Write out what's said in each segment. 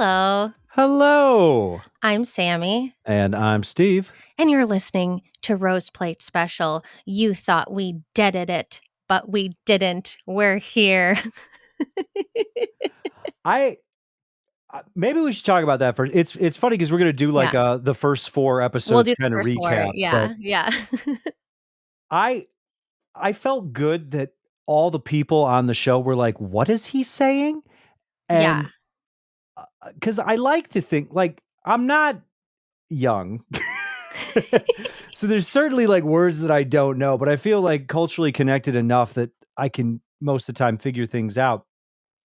Hello, Hello. I'm Sammy, And I'm Steve. and you're listening to Rose Plate Special. You thought we deaded it, but we didn't. We're here. I maybe we should talk about that first. It's funny because we're gonna do like Yeah, the first four we'll episodes do the kind of first four. recap, but Yeah. I I felt good that all the people on the show were like, "What is he saying?" Yeah, And because I like to think like I'm not young. So there's certainly like words that I don't know, but I feel like culturally connected enough that I can most of the time figure things out.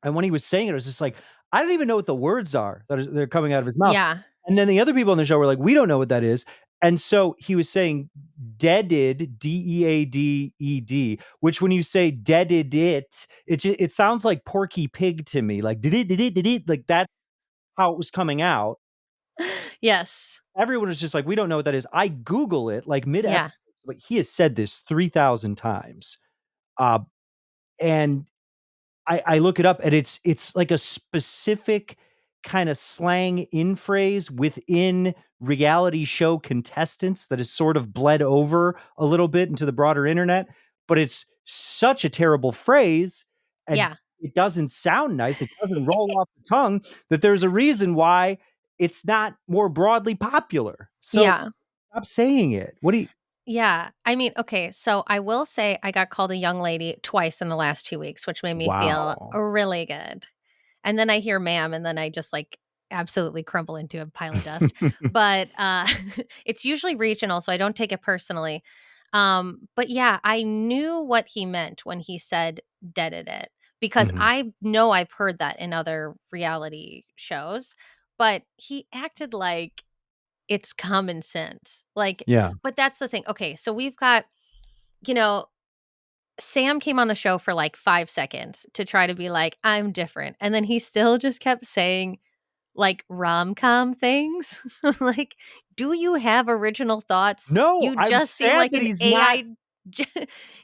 And when he was saying it, I was just like, I don't even know what the words are they're coming out of his mouth. yeah, And then the other people on the show were like, we don't know what that is. And so he was saying deaded, deaded, which when you say deaded it sounds like Porky Pig to me. Like did it, like that's how it was coming out. yes, Everyone was just like, we don't know what that is. I Google it like mid episode, yeah, but he has said this 3,000 times. Uh, and I look it up and it's like a specific kind of slang in phrase within reality show contestants that is sort of bled over a little bit into the broader internet, but it's such a terrible phrase and yeah, it doesn't sound nice. It doesn't roll off the tongue that there's a reason why it's not more broadly popular. So yeah. stop saying it. What do you Yeah. I mean, okay, so I will say I got called a young lady twice in the last 2 weeks, which made me feel Wow. really good. And then I hear "ma'am," and then I just, like, absolutely crumble into a pile of dust. But, it's usually regional, so I don't take it personally. But yeah, I knew what he meant when he said "deaded it," because Mhm. I know I've heard that in other reality shows, but he acted like it's common sense. Like, Yeah. but that's the thing. Okay, so we've got, you know, Sam came on the show for like 5 seconds to try to be like, "I'm different," and then he still just kept saying, like, rom-com things. Like, do you have original thoughts? No, You I'm just seem sad like that an he's not. AI j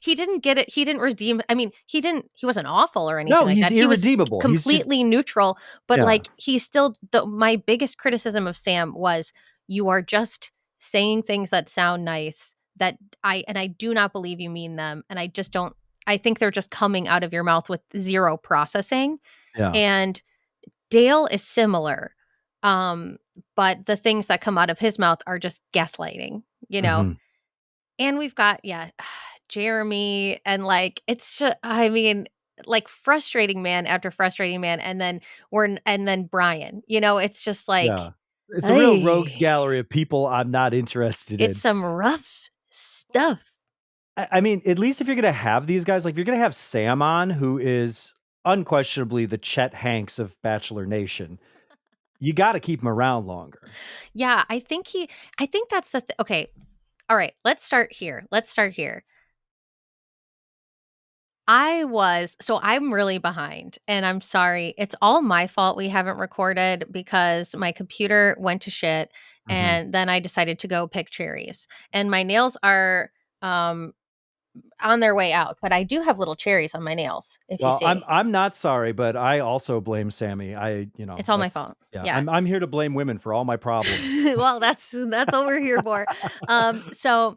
He didn't get it, he didn't redeem I mean, he wasn't awful or anything No, like he's that. He was irredeemable. He's just completely neutral, but, yeah, like, he still my biggest criticism of Sam was, "You are just saying things that sound nice that I do not believe you mean them, and I just don't I think they're just coming out of your mouth with 0 processing." yeah. And Dale is similar, um, but the things that come out of his mouth are just gaslighting, you know? Mhm. And we've got, yeah, Jeremy, and, like, it's just I mean, like, frustrating man after frustrating man, and then and then Brian, it's just like, Yeah. It's a real rogues "Ay." gallery of people I'm not interested It's in. some rough stuff. I mean, at least if you're gonna have these guys, like, if you're gonna have Sam on, who is unquestionably the Chet Hanks of Bachelor Nation, you gotta keep him around longer. Yeah, I think that's okay, alright, let's start here. I'm really behind, and I'm sorry. It's all my fault we haven't recorded because my computer went to shit, Mhm. and then I decided to go pick cherries. And my nails are um on their way out, but I do have little cherries on my nails, if you Well, I'm see. I'm not sorry, but I also blame Sammy. It's all my That's fault. yeah, Yeah. I'm here to blame women for all my problems. Well, that's what we're here for. So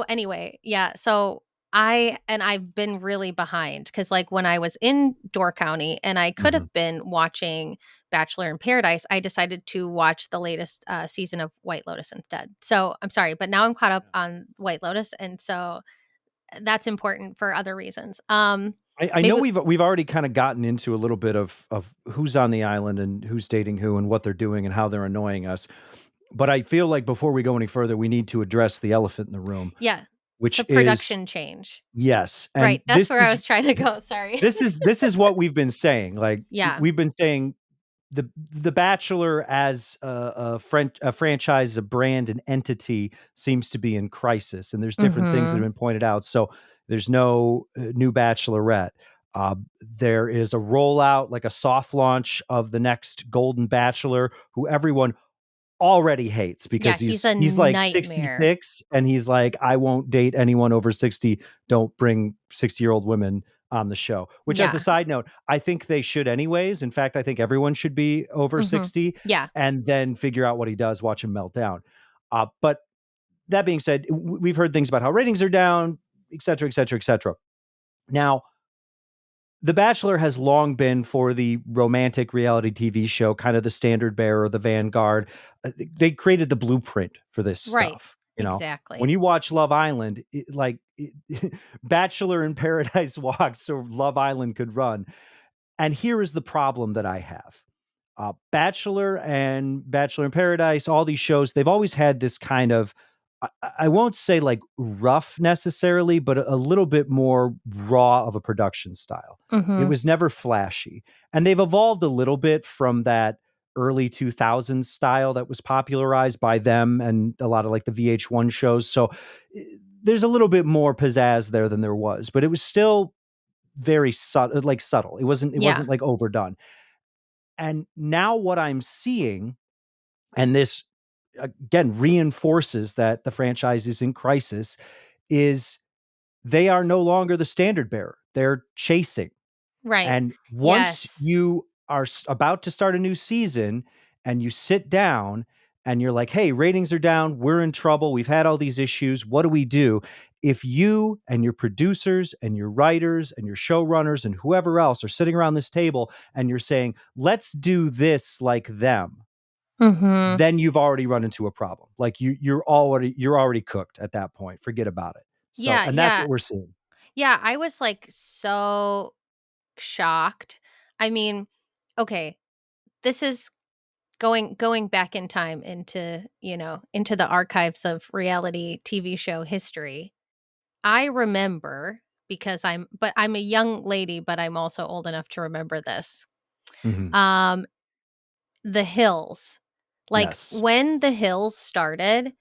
anyway, yeah, so I've been really behind because like when I was in Door County and I could Mhm. have been watching Bachelor in Paradise, I decided to watch the latest season of White Lotus instead. So I'm sorry, but now I'm caught up on White Lotus, and so that's important for other reasons. I know Maybe we've already kinda gotten into a little bit of who's on the island and who's dating who and what they're doing and how they're annoying us. But I feel like before we go any further, we need to address the elephant in the room, yeah, which the is production change. yes, and Right, that's where I was trying to go. Sorry. this is what we've been saying. Like Yeah. we've been saying the Bachelor as a franchise, a brand, an entity seems to be in crisis, and there's different things that have Mhm. been pointed out. So there's no new Bachelorette. There is a rollout, like a soft launch of the next Golden Bachelor, who everyone already hates Yeah, because he's he's a he's like nightmare. 66 and he's like, I won't date anyone over 60. Don't bring 60-year-old women on the show, which, as a Yeah. side note, I think they should anyways. In fact, I think everyone should be over Mhm. 60 Yeah. and then figure out what he does, watch him melt down. But that being said, we've heard things about how ratings are down, et cetera, et cetera, et cetera. Now, the Bachelor has long been, for the romantic reality TV show, kind of the standard bearer, the vanguard. They created the blueprint for this Right. stuff. When Exactly. you watch Love Island, Bachelor in Paradise walks, so Love Island could run. And here is the problem that I have. Bachelor and Bachelor in Paradise, all these shows, they've always had this kind of, I won't say like rough necessarily, but a little bit more raw of a production style. It Mhm. was never flashy. And they've evolved a little bit from that early 2000s style that was popularized by them and a lot of like the VH1 shows. So eh, there's a little bit more pizzazz there than there was, but it was still very subtle, like subtle. It Yeah. wasn't like overdone. And now what I'm seeing, and this again reinforces that the franchise is in crisis, is they are no longer the standard bearer. They're chasing. Right. And once Yes. you are about to start a new season and you sit down and you're like, hey, ratings are down. We're in trouble. We've had all these issues. What do we do? If you and your producers and your writers and your showrunners and whoever else are sitting around this table and you're saying, let's do this like them, Mhm. then you've already run into a problem. Like you're already cooked at that point. Forget about it. So, Yeah, and that's yeah. what we're seeing. Yeah, I was, like, so shocked. I mean, okay, this is going back in time into, into the archives of reality TV show history. I remember because I'm a young lady, but I'm also old enough to remember this. Mhm. Um, The Hills. Like, Yes. when The Hills started,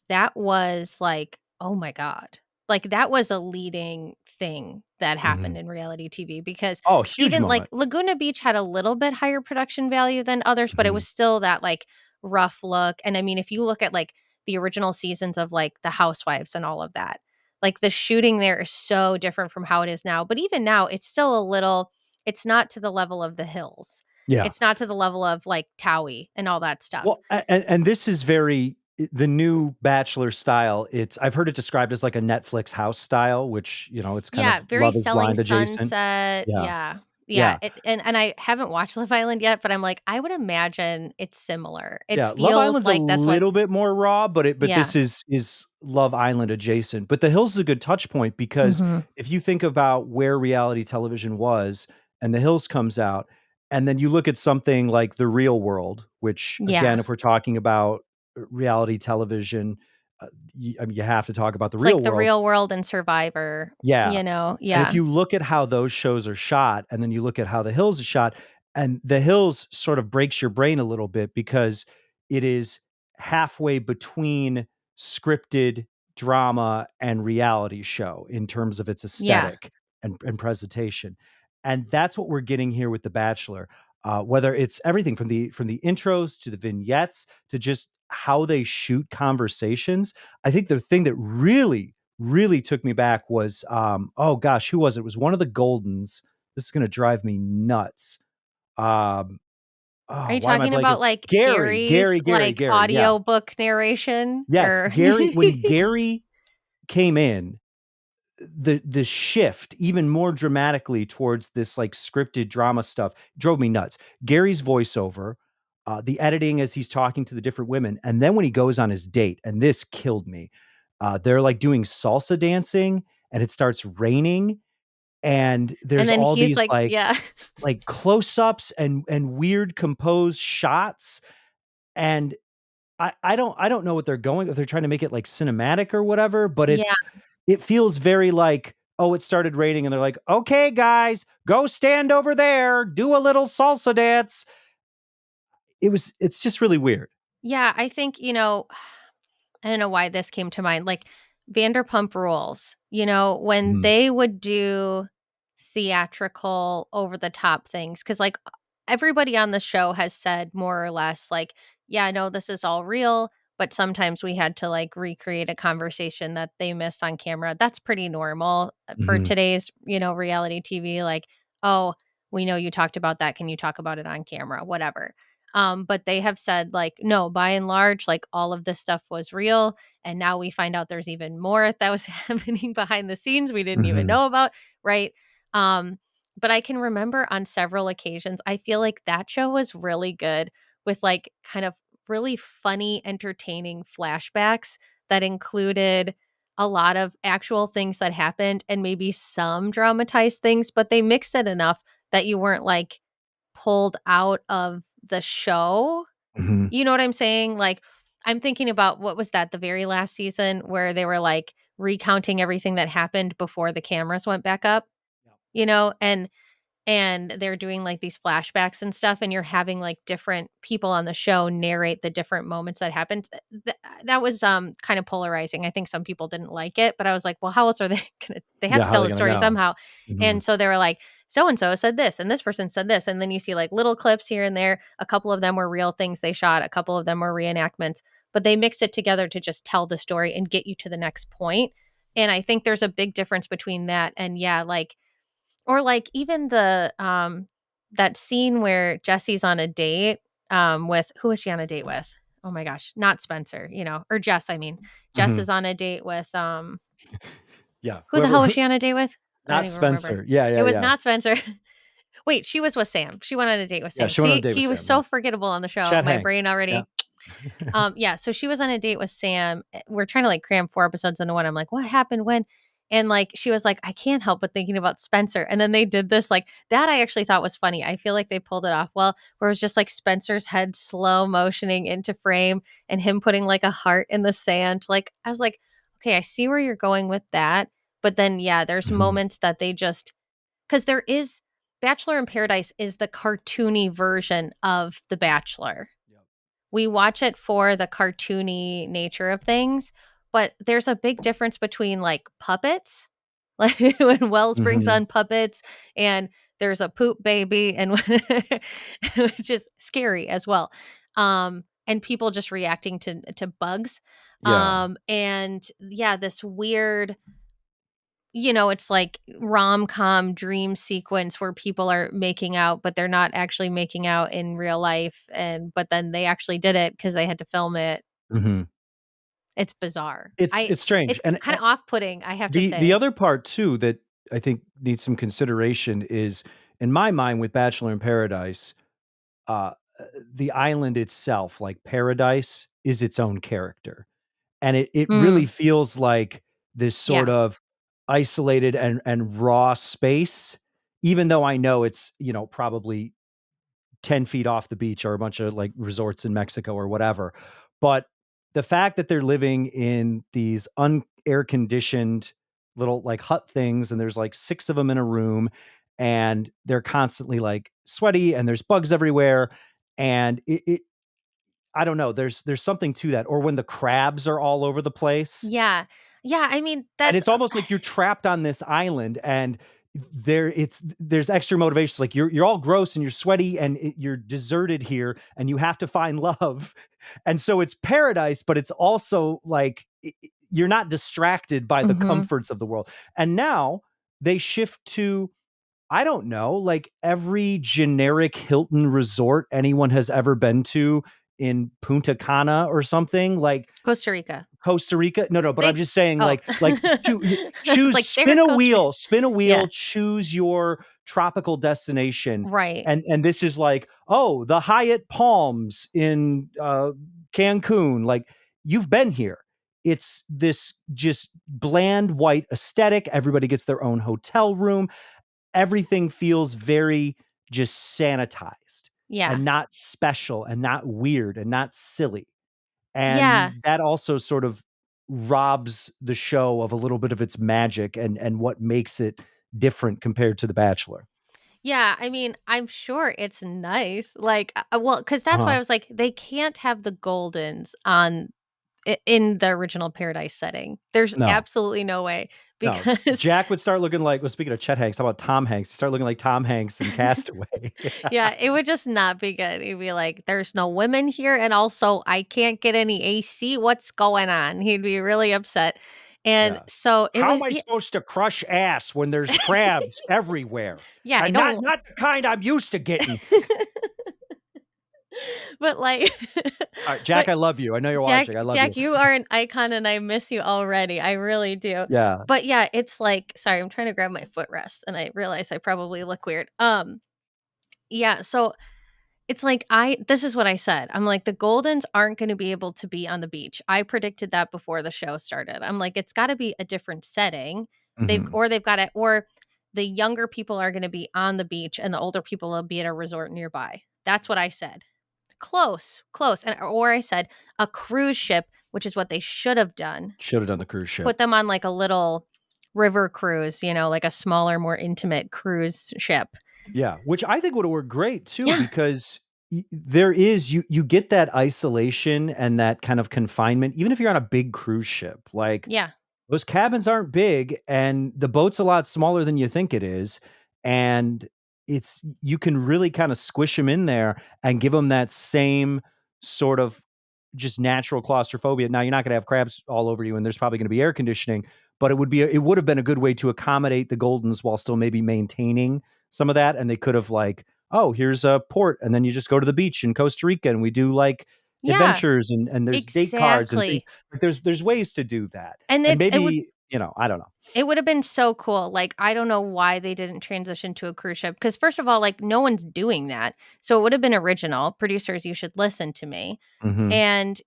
that was like, oh my god. Like, that was a leading thing that happened Mhm. in reality TV because Oh, huge even, like, moment. Laguna Beach had a little bit higher production value than others, but it Mhm. was still that, like, rough look, and I mean, if you look at, like, the original seasons of, like, The Housewives and all of that, like, the shooting there is so different from how it is now, but even now, it's still a little it's not to the level of The Hills. Yeah. It's not to the level of, like, Towie and all that stuff. Well, and this is very the new Bachelor style. I've heard it described as like a Netflix house style, which, it's kind Yeah, of very Love is Selling Blind adjacent. Sunset, Yeah. yeah. Yeah, Yeah. and I haven't watched Love Island yet, but I'm like, I would imagine it's similar. It Yeah, Love feels Island's a like that's what little bit more raw, but yeah. this is Love Island adjacent. But The Hills is a good touch point because Mhm. if you think about where reality television was and The Hills comes out, and then you look at something like The Real World, which again, Yeah. if we're talking about reality television, I mean, you have to talk about The It's Real like The World. Real World and Survivor, Yeah. And if Yeah. you look at how those shows are shot, and then you look at how The Hills is shot, and The Hills sort of breaks your brain a little bit because it is halfway between scripted drama and reality show in terms of its Yeah. aesthetic and presentation. And that's what we're getting here with The Bachelor. Whether it's everything from the intros to the vignettes to just how they shoot conversations. I think the thing that really took me back was, oh gosh, who was it? It was one of the Goldens. This is gonna drive me nuts. Um, Are oh, you why am I talking blanking? about, like, Gary, Gary's, Gary, Gary, like, Gary. Yeah. audiobook narration? Yes, Or Gary. When Gary came in, the shift even more dramatically towards this like scripted drama stuff drove me nuts. Gary's voiceover, the editing as he's talking to the different women, and then when he goes on his date, and this killed me. They're like doing salsa dancing, and it starts raining, and and there's then all he's these like yeah. like close-ups and weird composed shots, and I don't know what they're going if they're trying to make it like cinematic or whatever, but Yeah. it feels very like, oh, it started raining and they're like, "Okay, guys, go stand over there, do a little salsa dance." It's just really weird. Yeah, I think, I don't know why this came to mind, like, Vanderpump Rules, when Mhm. they would do theatrical, over the top things, because everybody on the show has said more or less, like, "Yeah, no, this is all real. but sometimes we had to, like, recreate a conversation that they missed on camera. That's pretty normal, for Mhm. today's, reality TV, like, "Oh, we know you talked about that, can you talk about it on camera?" Whatever. But they have said, like, "No, by and large, like, all of this stuff was real, and now we find out there's even more that was happening behind the scenes we didn't even Mhm. know about," right? Um, but I can remember on several occasions, I feel like that show was really good with, like, kind of really funny, entertaining flashbacks that included a lot of actual things that happened and maybe some dramatized things, but they mixed it enough that you weren't, like, pulled out of the show. Mhm. You know what I'm saying? Like, I'm thinking about what was that, the very last season where they were, like, recounting everything that happened before the cameras went back up, Yeah. and they're doing, like, these flashbacks and stuff, and you're having, like, different people on the show narrate the different moments that happened. That was, kind of polarizing. I think some people didn't like it, but I was like, "Well, how else are they they have Yeah, to how are tell they the gonna story know? somehow." Mhm. And so they were like, "So and so said this, and this person said this," and then you see, like, little clips here and there. A couple of them were real things they shot, a couple of them were reenactments, but they mix it together to just tell the story and get you to the next point. And I think there's a big difference between that and, yeah, like, or, like, even that scene where Jesse's on a date, with who is she on a date with? Oh my gosh, not Spencer, or Jess, I mean. Jess Mhm. is on a date with, Yeah, who the hell was whoever she on a date with? I don't not even remember. Spencer. Yeah, It yeah, was yeah. not Spencer. Wait, she was with Sam. She went on a date with Yeah, Sam. she went on a See, date with he was Sam, yeah. so forgettable on the show. Chet My Hanks. brain Yeah. already yeah, so she was on a date with Sam. We're trying to, like, cram 4 episodes into one. I'm like, "What happened when?" And, like, she was like, "I can't help but thinking about Spencer." And then they did this, like that I actually thought was funny. I feel like they pulled it off well, where it was just, like, Spencer's head slow motioning into frame and him putting, like, a heart in the sand. Like, I was like, "Okay, I see where you're going with that." But then, yeah, there's Mhm. moments that they just, because there is Bachelor in Paradise is the cartoony version of The Bachelor. Yep. We watch it for the cartoony nature of things, but there's a big difference between, like, puppets, like, when Wells brings Mhm. on puppets and there's a poop baby and which is scary as well, and people just reacting to bugs, Yeah. and, yeah, this weird, it's like rom-com dream sequence where people are making out, but they're not actually making out in real life, but then they actually did it because they had to film it. Mhm. It's bizarre. It's strange, It's and kinda off-putting, I have to the say. other part too that I think needs some consideration is, in my mind, with Bachelor in Paradise, uh, the island itself, like Paradise, is its own character. And it really Mm, feels like this sort yeah, of isolated and raw space, even though I know it's, probably 10 feet off the beach or a bunch of, like, resorts in Mexico or whatever. But the fact that they're living in these air conditioned little, like, hut things, and there's, like, 6 of them in a room, and they're constantly, like, sweaty, and there's bugs everywhere, and it I don't know, there's something to that, or when the crabs are all over the place, yeah. Yeah, I mean, and that's it's almost like you're trapped on this island, and there's extra motivations, like, you're all gross and you're sweaty and you're deserted here, and you have to find love, and so it's paradise, but it's also like you're not distracted by the mhm. comforts of the world. And now they shift to, I don't know, like every generic Hilton resort anyone has ever been to in Punta Cana or something, like Costa Rica. Costa Rica? No, no, but I'm They just saying, Oh. like, It's choose like, they're Costa Rica. spin a Yeah, wheel, choose your tropical destination, right. and this is like, "Oh, the Hyatt Palms in, Cancun," like, you've been here. It's this just bland white aesthetic, everybody gets their own hotel room, everything feels very just sanitized, Yeah. and not special, and not weird, and not silly. Yeah. And that also sort of robs the show of a little bit of its magic and what makes it different compared to The Bachelor. Yeah, I mean, I'm sure it's nice, like, well, because that's why Uh-huh. I was like, they can't have the Goldens in the original Paradise setting. There's No. absolutely no way, No, because Jack would start looking like, well, speaking of Chet Hanks, how about Tom Hanks? He'd start looking like Tom Hanks in Castaway. yeah, it would just not be good. He'd be like, "There's no women here, and also I can't get any AC. What's going on?" He'd be really upset. And Yeah. so it How am was I yeah, supposed to crush ass when there's crabs everywhere? yeah, I And not don't not the kind I'm used to getting. but like Alright, Jack, but I love you. I know you're Jack watching. I love you. Jack, you are an icon and I miss you already. I really do. Yeah. But yeah, it's like sorry, I'm trying to grab my footrest and I realize I probably look weird. Yeah, so it's like I this is what I said. I'm like the Goldens aren't going to be able to be on the beach. I predicted that before the show started. I'm like it's got to be a different setting. Mhm. They've got it or the younger people are going to be on the beach and the older people will be at a resort nearby. That's what I said. Close, close. And or I said a cruise ship, which is what they should have done. Should have done the cruise ship. Put them on like a little river cruise, like a smaller, more intimate cruise ship. Yeah, which I think would've worked great too Yeah. because there is you get that isolation and that kind of confinement, even if you're on a big cruise ship. Like Yeah. those cabins aren't big and the boat's a lot smaller than you think it is. And it's you can really kind of squish them in there and give them that same sort of just natural claustrophobia. Now you're not going to have crabs all over you and there's probably going to be air conditioning, but it would have been a good way to accommodate the Goldens while still maybe maintaining some of that. And they could have like, oh, here's a port and then you just go to the beach in Costa Rica and we do like Yeah. adventures and there's date cards and things Exactly. like there's ways to do that. And And it would maybe, I don't know. it would have been so cool. Like, I don't know why they didn't transition to a cruise ship. Because first of all, like, no one's doing that. So it would have been original. Producers, you should listen to me. Mhm, And,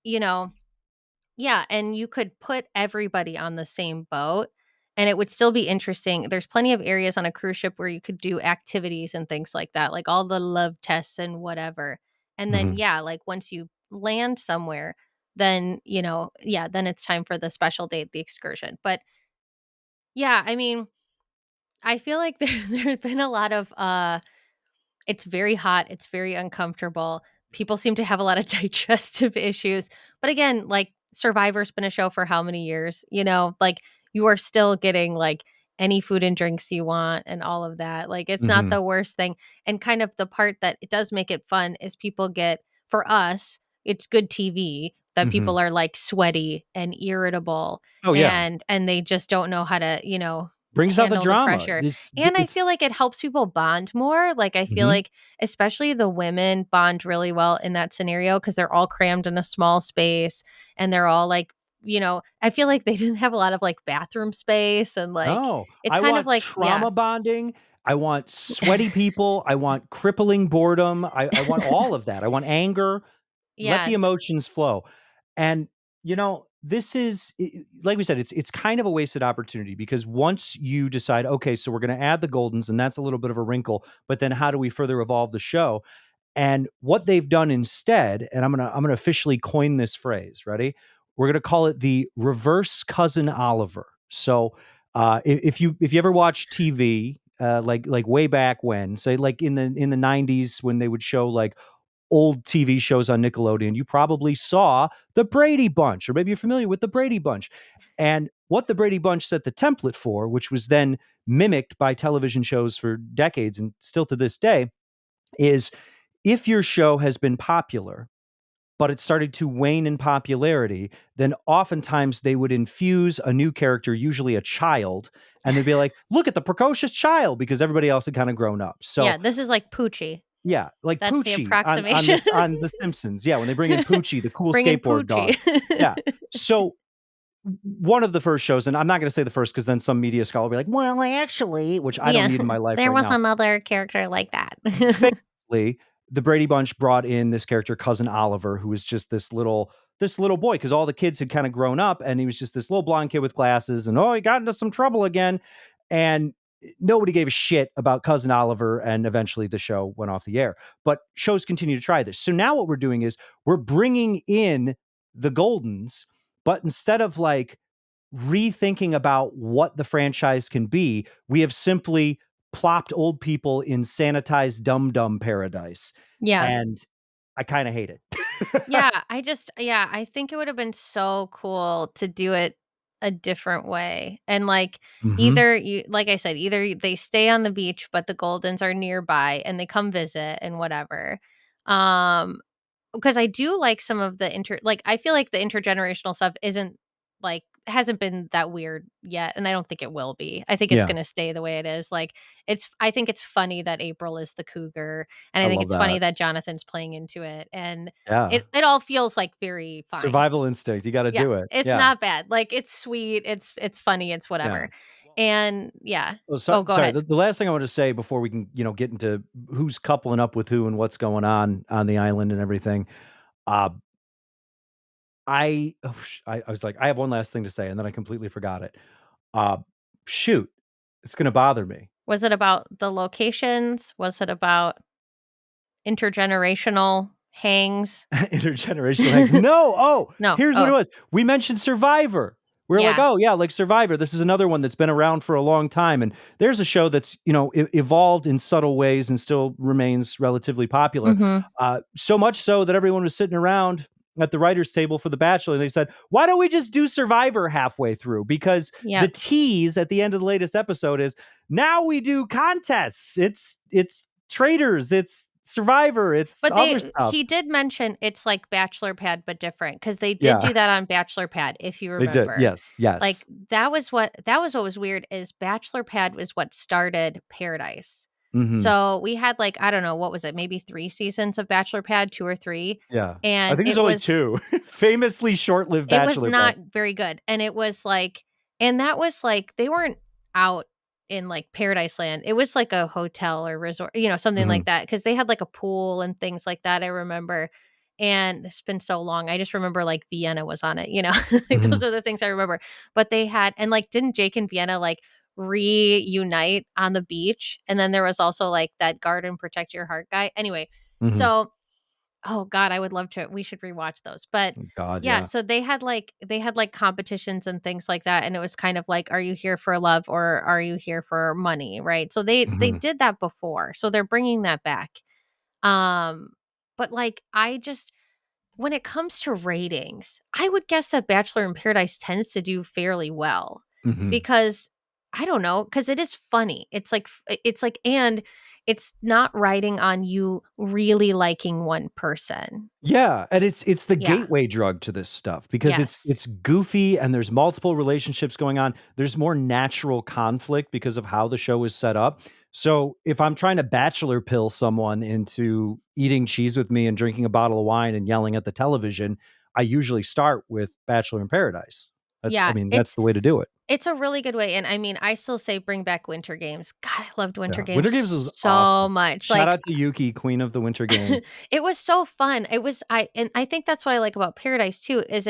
yeah, and you could put everybody on the same boat and it would still be interesting. There's plenty of areas on a cruise ship where you could do activities and things like that, like all the love tests and whatever. And then, mhm. yeah, like once you land somewhere, then, yeah, then it's time for the special date, the excursion. But yeah, I mean, I feel like there's been a lot of it's very hot, it's very uncomfortable. People seem to have a lot of digestive issues. But again, like Survivor's been a show for how many years? Like you are still getting like any food and drinks you want and all of that. Like it's not Mhm, the worst thing. And kind of the part that it does make it fun is people get for us, it's good TV that mhm. people are like sweaty and irritable Oh, yeah. and they just don't know how to, Brings out the handle the drama. pressure. And I It's feel like it helps people bond more. Like I feel Mhm. like especially the women bond really well in that scenario because they're all crammed in a small space and they're all like, I feel like they didn't have a lot of like bathroom space and like No, it's I kind of want like, yeah. trauma bonding. I want sweaty people. I want crippling boredom. I want all of that. I want anger. Let the Yes. emotions flow. And, this is like we said, it's kind of a wasted opportunity because once you decide, okay, so we're going to add the Goldens, and that's a little bit of a wrinkle, but then how do we further evolve the show? And what they've done instead, and I'm gonna officially coin this phrase. Ready? We're gonna call it the reverse cousin Oliver. So if you ever watch TV, like way back when, say like in the 90s when they would show like old TV shows on Nickelodeon, you probably saw the Brady Bunch, or maybe you're familiar with the Brady Bunch. And what the Brady Bunch set the template for, which was then mimicked by television shows for decades and still to this day, is if your show has been popular, but it started to wane in popularity, then oftentimes they would infuse a new character, usually a child, and they'd be like, look at the precocious child because everybody else had kind of grown up. So Yeah, this is like Poochie. yeah, like That's the Poochie approximation. on The Simpsons. Yeah, when they bring in Poochie, the cool Bring in skateboard Poochie. dog. Yeah. So one of the first shows, and I'm not going to say the first because then some media scholar will be like, well, actually, which I don't Yeah. need in my life There right was now. another character like that. Famously, the Brady Bunch brought in this character, Cousin Oliver, who was just this little boy because all the kids had kind of grown up, and he was just this little blonde kid with glasses, and he got into some trouble again, and nobody gave a shit about Cousin Oliver, and eventually the show went off the air. But shows continue to try this. So now what we're doing is we're bringing in the Goldens, but instead of like rethinking about what the franchise can be, we have simply plopped old people in sanitized dum dum paradise. Yeah. And I kind of hate it. Yeah, I think it would have been so cool to do it a different way. And like Mhm. either you like I said, either they stay on the beach but the Goldens are nearby and they come visit and whatever. Um because I do like some of the I feel like the intergenerational stuff isn't like hasn't been that weird yet, and I don't think it will be. I think it's Yeah, gonna stay the way it is. Like I think it's funny that April is the cougar, and I I think love it's funny that. that Jonathan's playing into it, and Yeah. it all feels like very fine. Survival instinct, you gotta Yeah, do it. it's Yeah, not bad. Like it's sweet, it's funny, it's yeah. whatever. And yeah. Oh, Oh, go sorry, ahead. the last thing I want to say before we can, get into who's coupling up with who and what's going on the island and everything, uh, I was like, I have one last thing to say, and then I completely forgot it. Uh, shoot, it's gonna bother me. Was it about the locations? Was it about intergenerational hangs? Intergenerational hangs. No, oh, No. here's what it Oh, was. We mentioned Survivor. We're like, yeah. "Oh, yeah, like Survivor. This is another one that's been around for a long time." And there's a show that's, evolved in subtle ways and still remains relatively popular. Mhm. So much so that everyone was sitting around at the writers' table for The Bachelor, and they said, "Why don't we just do Survivor halfway through?" Because the Yep. tease at the end of the latest episode is now we do contests. It's traders, it's Survivor, it's But other they stuff. he did mention it's like Bachelor Pad, but different because they did Yeah. do that on Bachelor Pad, if you They did, remember. yes, Like, yes. that was what was weird is Bachelor Pad was what started Paradise. Mhm, So, we had, like, I don't know, what was it, maybe 3 seasons of Bachelor Pad, 2 or 3, yeah. I and think there's only 2. Famously short-lived it was bachelor pad. not very good, and it was like and that was like they weren't out in, like, Paradise Land. It was like a hotel or resort, something like Mhm, that, because they had, like, a pool and things like that, I remember, and it's been so long. I just remember, like, Vienna was on it, Like, those mhm, are the things I remember, but they had and, like, didn't Jake and Vienna, like, reunite on the beach? And then there was also, like, that Garden Protect Your Heart guy. Anyway, mhm. so oh god, I would love to we should rewatch those, but God, yeah, yeah. so they had, like, competitions and things like that, and it was kind of like, "Are you here for love or are you here for money?" Right? So they Mhm, did that before, so they're bringing that back. Um, but, like, I just when it comes to ratings, I would guess that Bachelor in Paradise tends to do fairly well mhm. because I don't know, because it is funny. It's like and it's not riding on you really liking one person. Yeah, and it's the Yeah. gateway drug to this stuff because it's Yes. it's goofy and there's multiple relationships going on. There's more natural conflict because of how the show is set up. So, if I'm trying to bachelor pill someone into eating cheese with me and drinking a bottle of wine and yelling at the television, I usually start with Bachelor in Paradise. Yeah, That's the way to do it. it's a really good way, and I mean, I still say bring back Winter Games. God, I loved Winter Yeah, Winter Games Games was so awesome. much. Shout Like out to Yuki, queen of the Winter Games. it was so fun. I think that's what I like about Paradise too, is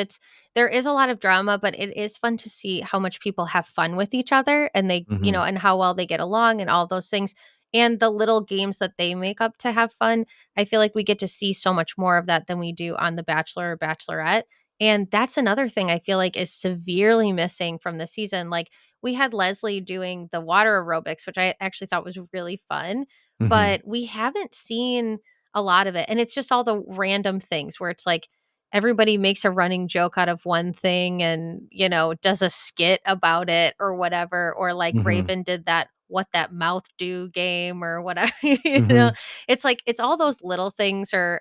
there is a lot of drama, but it is fun to see how much people have fun with each other and Mhm, and how well they get along and all those things. And the little games that they make up to have fun. I feel like we get to see so much more of that than we do on The Bachelor or Bachelorette. And that's another thing I feel like is severely missing from the season. Like we had Leslie doing the water aerobics, which I actually thought was really fun, mhm, but we haven't seen a lot of it, and it's just all the random things where it's like everybody makes a running joke out of one thing and, does a skit about it or whatever, or like mhm, Raven did that "What That Mouth Do" game or whatever, you know? mhm. It's like it's all those little things or,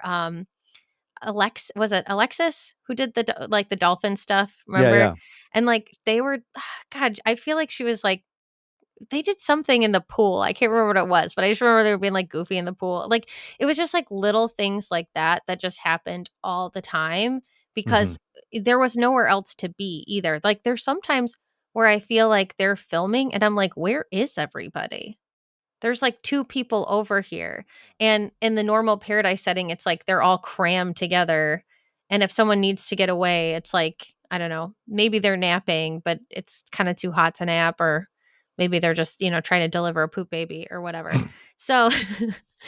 was it Alexis who did the dolphin stuff, Yeah, remember? yeah. And, like, they were God, I feel like she was like they did something in the pool. I can't remember what it was, but I just remember they were being, like, goofy in the pool. Like, it was just, like, little things like that that just happened all the time Mhm. because there was nowhere else to be either. Like, there's sometimes where I feel like they're filming and I'm like, "Where is everybody?" There's, like, 2 people over here, and in the normal Paradise setting, it's like they're all crammed together, and if someone needs to get away, it's like, I don't know, maybe they're napping, but it's kinda too hot to nap, or maybe they're just, trying to deliver a poop baby or whatever. So,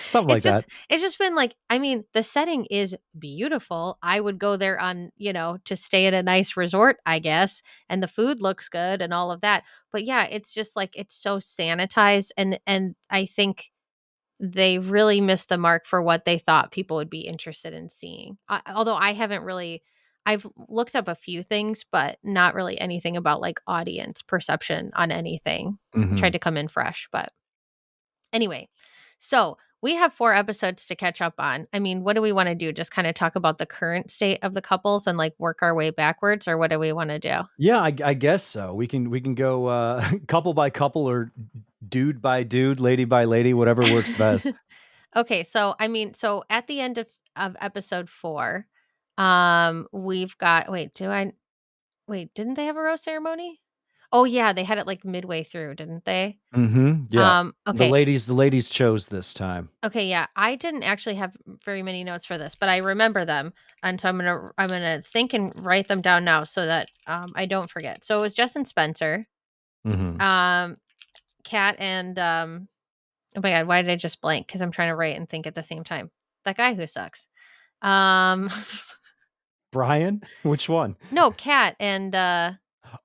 Something like that. it's just been, like I mean, the setting is beautiful. I would go there on to stay at a nice resort, I guess, and the food looks good and all of that, but yeah, it's just like it's so sanitized and I think they really missed the mark for what they thought people would be interested in seeing. Although I haven't really I've looked up a few things, but not really anything about like audience perception on anything. I tried Mhm. to come in fresh, but anyway. So we have 4 episodes to catch up on. I mean, what do we want to do? Just kind of talk about the current state of the couples and like work our way backwards, or what do we want to do? Yeah, I guess so. We can go, couple by couple or dude by dude, lady by lady, whatever works best. Okay, so I mean, so at the end of episode 4, we've got didn't they have a rose ceremony? Oh yeah, they had it like midway through, didn't they? Mhm, yeah. Okay. The ladies chose this time. Okay, yeah. I didn't actually have very many notes for this, but I remember them, and so I'm gonna think and write them down now so that I don't forget. So it was Jess and Spencer, Mhm. um, Kat and oh my god, why did I just blank? Because I'm trying to write and think at the same time. That guy who sucks. Um, Brian? Which one? no, Kat and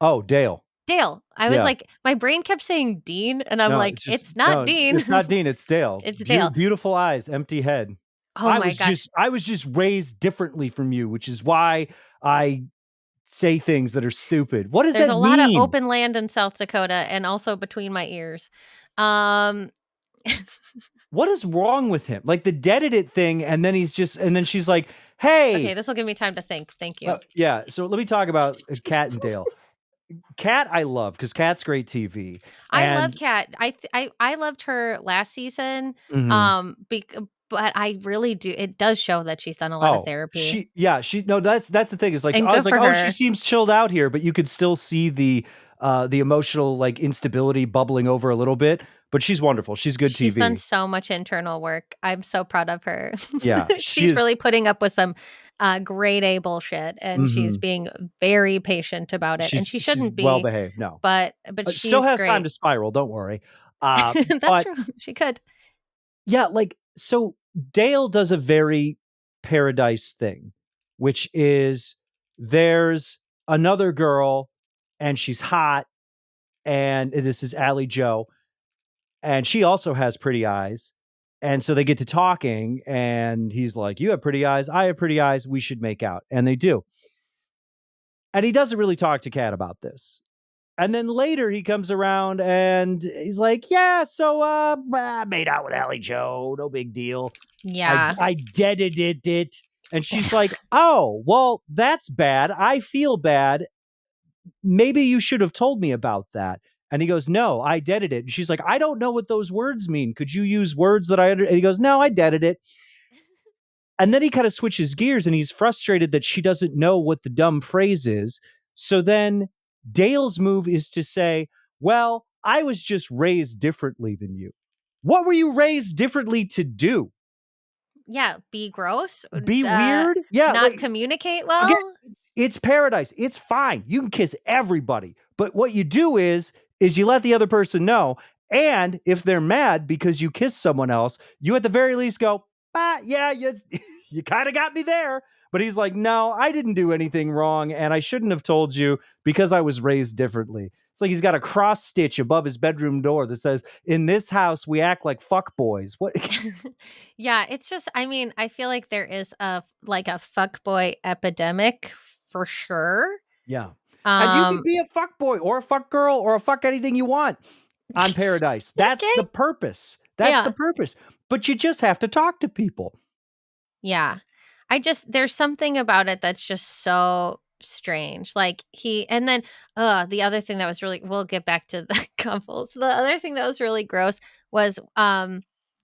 Oh, Dale. Dale. I was Yeah. like, my brain kept saying Dean, and I'm No, like, it's not Dean. it's not Dean, it's Dale. It's Dale. Beautiful eyes, empty head. Oh my gosh. I was just raised differently from you, which is why I say things that are stupid. What does There's that a lot of mean? open land in South Dakota and also between my ears. Um, What is wrong with him? Like the deaded it thing, and then and then she's like, okay, "Hey." this will give me time to think. Thank you. Yeah, so let me talk about, Cat and Dale. Cat I love because Cat's great TV, I love and Kat. I loved her last season. Mhm. But I really do. It does show that she's done a lot of Oh, therapy, she no, that's the thing, is like, and I was good like, for "Oh, she her. seems chilled out here," but you could still see the emotional, like, instability bubbling over a little bit, but she's wonderful, she's good She's done TV. so much internal work. I'm so proud of her. Yeah, she She's is. really putting up with some grade A bullshit, and she's Mhm. being very patient about it. And she She's shouldn't well be, behaved, no. but Still she's has time great. to spiral, don't worry. That's But true. She could. yeah, like, so Dale does a very Paradise thing, which is there's another girl and she's hot, and this is Allie Joe, and she also has pretty eyes. And so they get to talking, and he's like, "You have pretty eyes. I have pretty eyes. We should make out." And they do. And he doesn't really talk to Kat about this. And then later he comes around and he's like, "Yeah, so I made out with Allie Joe, no big deal. Yeah. I deaded it." And she's like, "Oh, well, that's bad. I feel bad. Maybe you should have told me about that." And he goes, "No, I deaded it." And she's like, "I don't know what those words mean. Could you use words that I under—" And he goes, "No, I deaded it." And then he kind of switches gears and he's frustrated that she doesn't know what the dumb phrase is. So then Dale's move is to say, "Well, I was just raised differently than you." What were you raised differently to do? Yeah, be gross, Be weird? Yeah, not like, communicate again, well. it's Paradise. It's fine. You can kiss everybody. But what you do is you let the other person know. And if they're mad because you kissed someone else, you at the very least go, yeah, you kind of got me there." But he's like, "No, I didn't do anything wrong. And I shouldn't have told you because I was raised differently." It's like he's got a cross stitch above his bedroom door that says, "In this house, we act like fuck boys." What? Yeah, it's just I mean, I feel like there is a fuckboy epidemic for sure. Yeah. And you can Um be a fuck boy or a fuck girl or a fuck anything you want on Paradise. That's okay. the purpose. That's the Yeah. purpose. But you just have to talk to people. Yeah. There's something about it that's just so strange. Like he and then the other thing that was really we'll get back to the couples. The other thing that was really gross was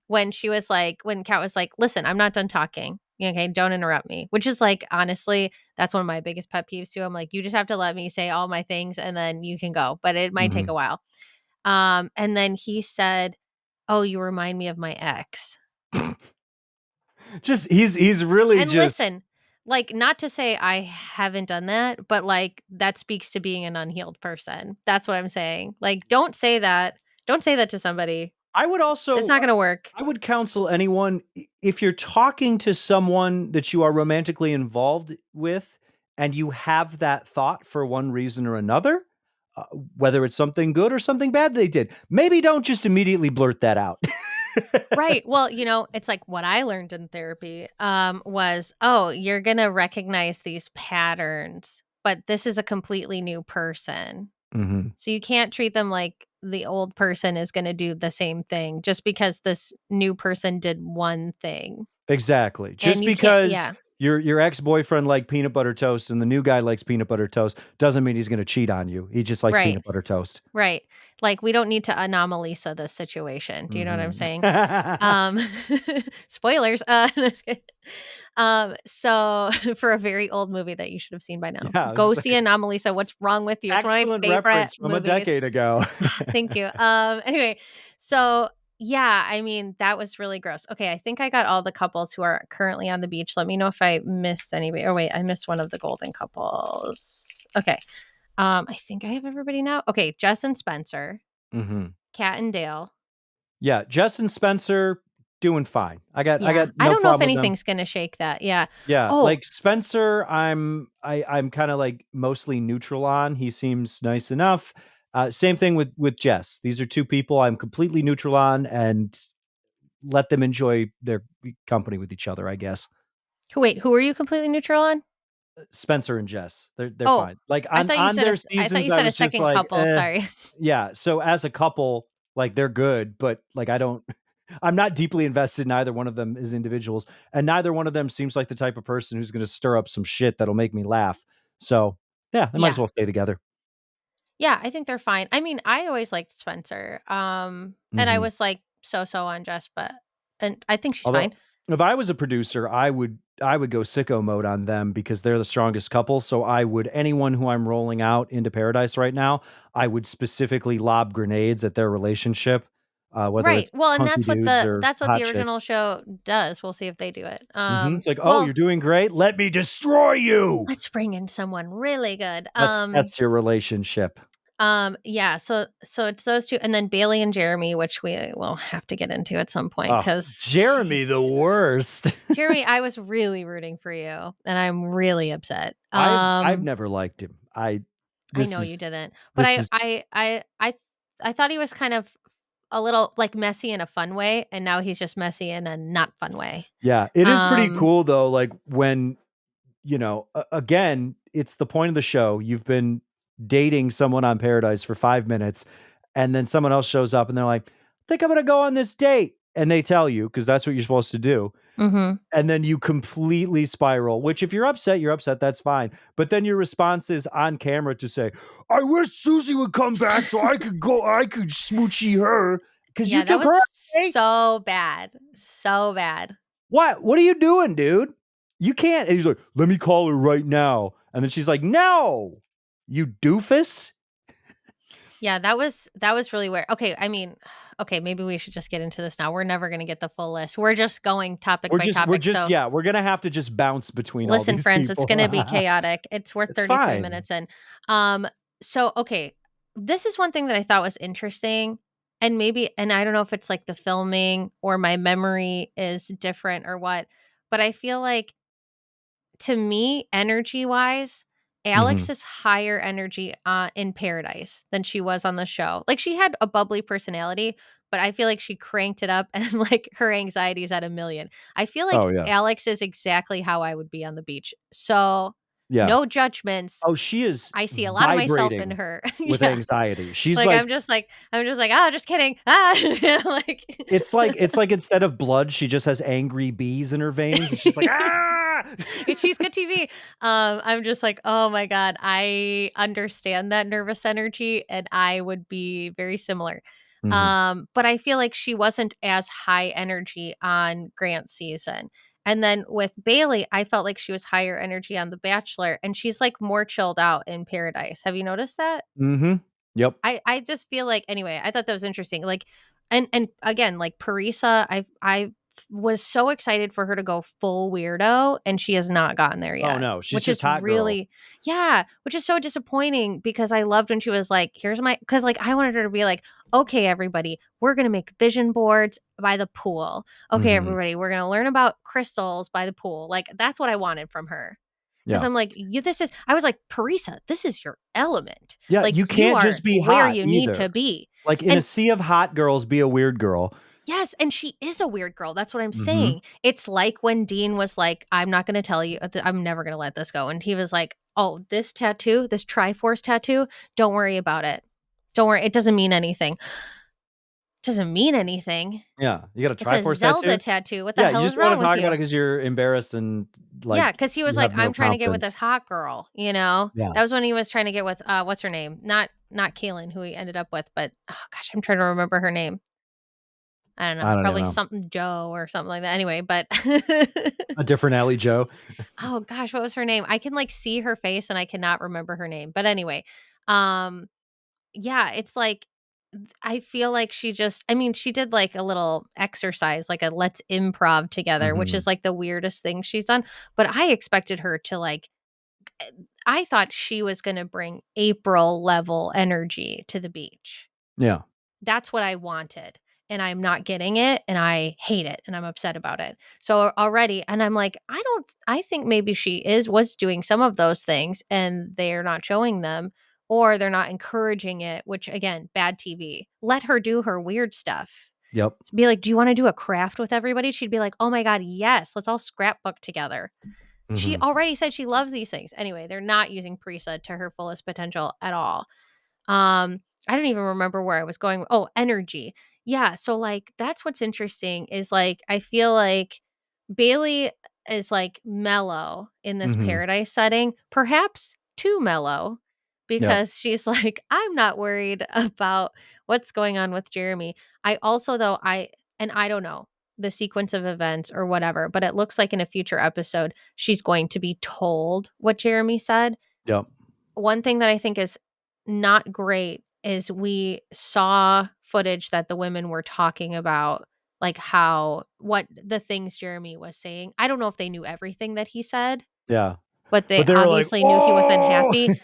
when she was like when Kat was like, "Listen, I'm not done talking. Okay, don't interrupt me." Which is like honestly, that's one of my biggest pet peeves too. I'm like, "You just have to let me say all my things and then you can go." But it might take Mhm. a while. And then he said, "Oh, you remind me of my ex." Just he's really And just listen, like, not to say I haven't done that, but, like, that speaks to being an unhealed person. That's what I'm saying. Like, don't say that. Don't say that to somebody. I would It's also not gonna work. I would counsel anyone, if you're talking to someone that you are romantically involved with and you have that thought for one reason or another, uh, whether it's something good or something bad they did, maybe don't just immediately blurt that out. Right. Well, it's like what I learned in therapy, was, "Oh, you're gonna recognize these patterns, but this is a completely new person. Mhm. So you can't treat them like the old person is gonna do the same thing just because this new person did one thing." Exactly. And Just you can't because yeah. your ex-boyfriend liked peanut butter toast and the new guy likes peanut butter toast doesn't mean he's gonna cheat on you. He just likes Right. peanut butter toast. Right. Like, we don't need to anomalisa this situation. Do you know what I'm Mhm. saying? Um, spoilers, no, just kidding. So for a very old movie that you should have seen by now. Yeah, Go it's see like Anomalisa, What's Wrong with You? It's one of my excellent favorite reference from a movies. decade ago. Thank you. Anyway, so yeah, I mean, that was really gross. Okay, I think I got all the couples who are currently on the beach. Let me know if I missed anybody. Oh wait, I missed one of the golden couples. Okay. I think I have everybody now. Okay, Jess and Spencer, Mhm. Kat and Dale. Yeah, Jess and Spencer doing fine. I Yeah, got I no don't know if problem with them. anything's gonna shake that. Yeah. Yeah, Oh, like Spencer, I'm kinda, like, mostly neutral on. He seems nice enough. Same thing with Jess. These are 2 people I'm completely neutral on, and let them enjoy their company with each other, I guess. wait, who are you completely neutral on? Spencer and Jess, they're Oh, fine. Like, on their I thought seasons, you I said a was just second like, couple. "Eh." Sorry. Yeah, so as a couple, like, they're good, but, like, I don't I'm not deeply invested in either one of them as individuals, and neither one of them seems like the type of person who's gonna stir up some shit that'll make me laugh. So, yeah, they might as Yeah. well stay together. Yeah, I think they're fine. I mean, I always liked Spencer. And I Mhm. was like so on Jess, but and I think she's Although, fine. if I was a producer, I would go sicko mode on them because they're the strongest couple, so I would anyone who I'm rolling out into Paradise right now, I would specifically lob grenades at their relationship, whether Right. it's Well, and hunky dudes or that's what the hot chicks. original show does. We'll see if they do it. Mhm, it's like, "Oh, Well, you're doing great? Let me destroy you!" let's bring in someone really good. Let's test your relationship. Yeah, so it's those 2 and then Bailey and Jeremy, which we will have to get into at some point Oh, because Jeremy the Jesus. worst. Jeremy, I was really rooting for you, and I'm really upset. I've never liked him. I This know you is didn't, but this is I thought he was kind of a little, like, messy in a fun way, and now he's just messy in a not fun way. yeah, it is pretty Um cool though, like, when again, it's the point of the show. You've been dating someone on Paradise for 5 minutes, and then someone else shows up and they're like, "I think I'm gonna go on this date." And they tell you because that's what you're supposed to do. Mhm. And then you completely spiral, which if you're upset, that's fine. But then your response is on camera to say, "I wish Susie would come back so I could smoochy her because you Yeah, that took her was on a date." so bad, so bad. What are you doing, dude? You can't. And he's like, "Let me call her right now." And then she's like, "No, you doofus." Yeah, that was really weird. Okay, I mean, okay, maybe we should just get into this now. We're never gonna get the full list. We're just going topic by We're topic. just So yeah, we're gonna have to just bounce between all listen, these friends, it's people. gonna be chaotic. It's worth It's 33 fine. minutes in. Um, so okay, this is one thing that I thought was interesting, and maybe, and I don't know if it's like the filming or my memory is different or what, but I feel like, to me, energy-wise, Alex Mhm. is higher energy, in Paradise than she was on the show. Like, she had a bubbly personality, but I feel like she cranked it up and, like, her anxiety's at a million. I feel like Oh, yeah. Alex is exactly how I would be on the beach. So, Yeah. no judgments. Oh, she is I see a lot of myself in vibrating her. with Yeah. anxiety. She's Like, like I'm just like, "Oh, just kidding. Ah," like it's like instead of blood, she just has angry bees in her veins, and she's like, "Ah!" She's good TV. I'm just like, oh my god, I understand that nervous energy, and I would be very similar. Mhm. But I feel like she wasn't as high energy on Grant's season. And then with Bailey, I felt like she was higher energy on The Bachelor, and she's like more chilled out in Paradise. Have you noticed that? Mhm. Yep. I just feel like, anyway, I thought that was interesting. Like, and again, like Parisa, I was so excited for her to go full weirdo, and she has not gotten there Oh, yet, no, she's which just is hot girl. really, yeah, which is so disappointing because I loved when she was like, "Here's my," because like I wanted her to be like, "Okay, everybody, we're gonna make vision boards by the pool. Okay, Mhm. everybody, we're gonna learn about crystals by the pool." Like, that's what I wanted from her. Because Yeah. I'm like, you this is I was like, "Parisa, this is your element. Yeah, Like, you you can't are just be where hot you need either. to be." Like, in a And sea of hot girls, be a weird girl. Yes, and she is a weird girl, that's what I'm Mhm. saying. It's like when Dean was like, "I'm not gonna tell you I'm never gonna let this go," and he was like, "Oh, this tattoo, this Triforce tattoo, don't worry about it. Don't worry, it doesn't mean anything." Doesn't mean anything. Yeah. You got a It's a Triforce Zelda tattoo? tattoo, what the Yeah, you hell is just wanna wrong with talk about you? it because 'cause you're embarrassed and, Yeah, like, because he was you like, have no "I'm trying to get with this confidence. hot girl," you know? Yeah. That was when he was trying to get with, what's her name? Not Kaylin, who he ended up with, but, oh gosh, I'm trying to remember her name. I don't I know, don't even probably know. something Joe or something like that. Anyway, but A different Ally Joe. oh gosh, what was her name? I can, like, see her face and I cannot remember her name. But anyway, um, yeah, it's like I feel like she just I mean, she did, like, a little exercise, like a let's improv together, which Mhm. is, like, the weirdest thing she's done, but I expected her to, like I thought she was gonna bring April level energy to the beach. Yeah. That's what I wanted, and I'm not getting it, and I hate it, and I'm upset about it. So already and I'm like, I think maybe she was doing some of those things, and they're not showing them, or they're not encouraging it, which again, bad TV. Let her do her weird stuff. Yep. Be like, "Do you wanna do a craft with everybody?" She'd be like, "Oh my god, yes, let's all scrapbook together." She Mhm. already said she loves these things. Anyway, they're not using Prisa to her fullest potential at all. I don't even remember where I was going. Oh, energy. Yeah, so, like, that's what's interesting is, like, I feel like Bailey is, like, mellow in this Mhm. paradise setting, perhaps too mellow Yep. because she's like, "I'm not worried about what's going on with Jeremy." I also, though, I don't know the sequence of events or whatever, but it looks like in a future episode, she's going to be told what Jeremy said. Yep. One thing that I think is not great is we saw footage that the women were talking about, like, how what the things Jeremy was saying. I don't know if they knew everything that he said, Yeah. but they But they were like, obviously knew he was "Oh!" unhappy.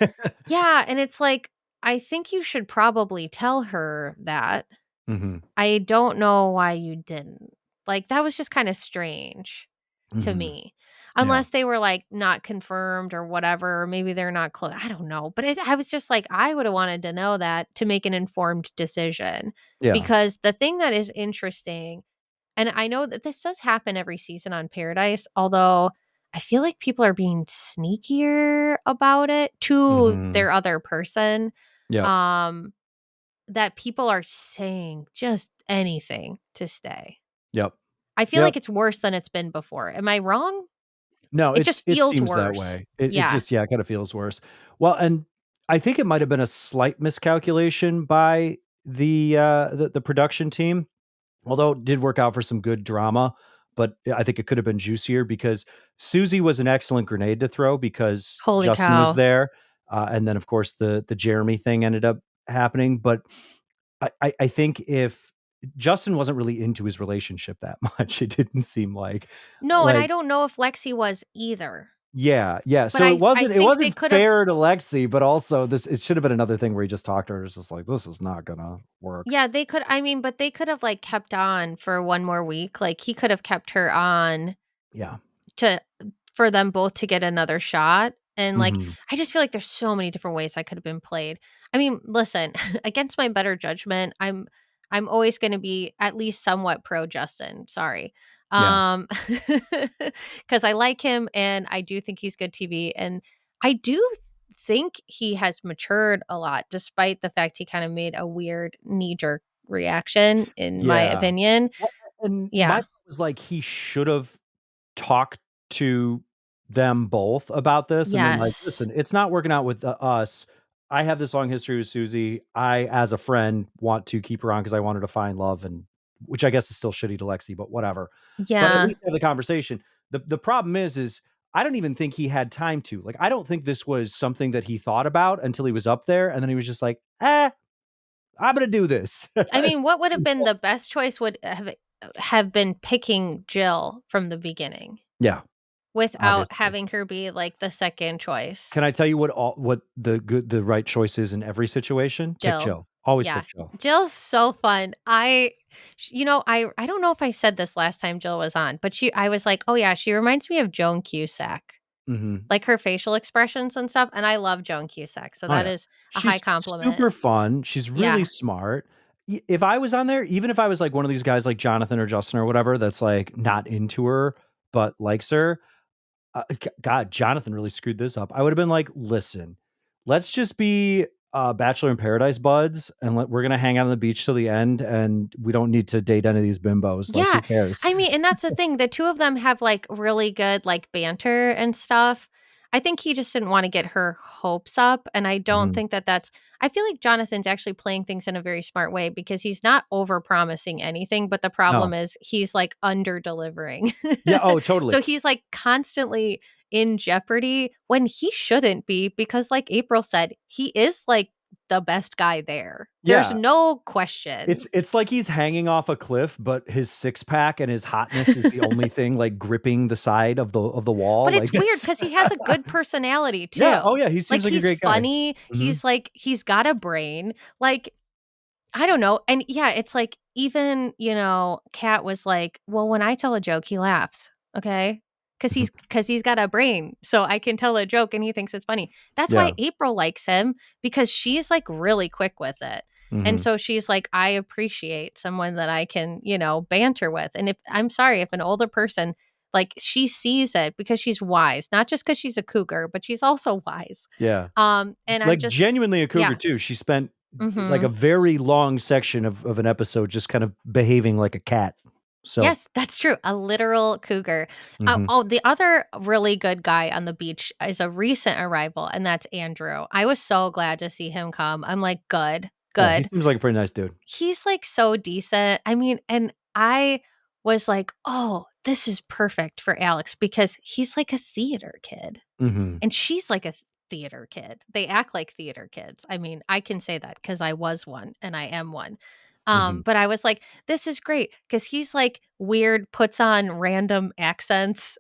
Yeah, and it's like, I think you should probably tell her that. Mhm. I don't know why you didn't. Like, that was just kinda strange to Mhm. me. Yeah. Unless they were, like, not confirmed or whatever, or maybe they're not close. I don't know, but I was just like, I woulda wanted to know that to make an informed decision, Yeah. because the thing that is interesting and I know that this does happen every season on Paradise, although I feel like people are being sneakier about it to Mhm. their other person, Yep. um that people are saying just anything to stay. Yep. I feel Yep. like it's worse than it's been before. Am I wrong? No, It just it feels seems that worse. way. It Yeah, just, yeah, it kinda feels worse. Well, and I think it might have been a slight miscalculation by the production team, although it did work out for some good drama, but I think it could have been juicier because Susie was an excellent grenade to throw because holy Justin was cow. there, and then, of course, the Jeremy thing ended up happening, but I think if Justin wasn't really into his relationship that much, it didn't seem like. No, and I Like, don't know if Lexi was either, yeah, yeah, but so I it think they wasn't could have fair to Lexi, but also this it should have been another thing where he just talked to her, it's just like, "This is not gonna work." yeah, they could I mean, but they could have, like, kept on for 1 more week, like, he could have kept her on Yeah. to for them both to get another shot, and, like, Mhm. I just feel like there's so many different ways that could have been played. I mean, listen, against my better judgment, I'm always gonna be at least somewhat pro Justin, sorry. Yeah. Um, because I like him, and I do think he's good TV, and I do think he has matured a lot despite the fact he kinda made a weird knee-jerk reaction, in my Yeah. opinion. Well, and my Yeah. thought was, like, he should've talked to them both about this and been like, Yes. "Listen, it's not working out with, us. I have this long history with Susie. I, as a friend, want to keep her on because I want her to find love," and which I guess is still shitty to Lexi, but whatever. But at Yeah. least have the conversation. The problem is I don't even think he had time to. Like, I don't think this was something that he thought about until he was up there, and then he was just like, I'm gonna do this." I mean, what would have been the best choice would have been picking Jill from the beginning Yeah, without obviously. having her be, like, the second choice. Can I tell you what the right choice is in every situation? Pick Jill. Joe. Always Yeah. pick Joe. Jill's so fun. I don't know if I said this last time Jill was on, but I was like, "Oh, yeah, she reminds me of Joan Cusack." Mhm. Like, her facial expressions and stuff, and I love Joan Cusack, so Oh, that yeah. is a high She's compliment. super fun, she's really Yeah. smart, if I was on there, even if I was like one of these guys like Jonathan or Justin or whatever that's like not into her but likes her, God, Jonathan really screwed this up. I would have been like, listen, let's just be Bachelor in Paradise buds, and we're gonna hang out on the beach till the end, and we don't need to date any of these bimbos. Like, Yeah. who cares? I mean, and that's the thing. The two of them have like really good like banter and stuff. I think he just didn't want to get her hopes up. And I don't Mhm. think that I feel like Jonathan's actually playing things in a very smart way because he's not over promising anything. But the problem No. is he's like under delivering. Yeah. Oh, totally. So he's like constantly in jeopardy when he shouldn't be because, like April said, he is like the best guy there. There's Yeah. no question. It's like he's hanging off a cliff, but his six pack and his hotness is the only thing like gripping the side of the wall. But Like it's weird it's because he has a good personality yeah. too. Oh yeah. He Like, seems like a he's great guy. funny, Mhm. he's got a brain, like, I don't know, and yeah, it's like even, Kat was like, "Well, when I tell a joke, he laughs, okay? Because Mhm. he's got a brain, so I can tell a joke and he thinks it's funny." That's why Yeah. April likes him because she's, like, really quick with it, and Mhm. so she's like, "I appreciate someone that I can, banter with," and if I'm sorry, if an older person like, she sees it because she's wise, not just because she's a cougar, but she's also wise, Yeah. and I'm Like, just genuinely a cougar yeah, too. She spent, like, a mhm. very long section of an episode just kind of behaving like a cat. So Yes, that's true, a literal cougar. mhm. The other really good guy on the beach is a recent arrival, and that's Andrew. I was so glad to see him come. I'm like, "Good, Yeah, he good." seems like a pretty nice dude. He's, like, so decent. I mean, and I was like, "Oh, this is perfect for Alex," because he's like a theater kid. Mhm. And she's like a theater kid. They act like theater kids. I mean, I can say that because I was one and I am one. Mhm. But I was like, this is great because he's like weird, puts on random accents,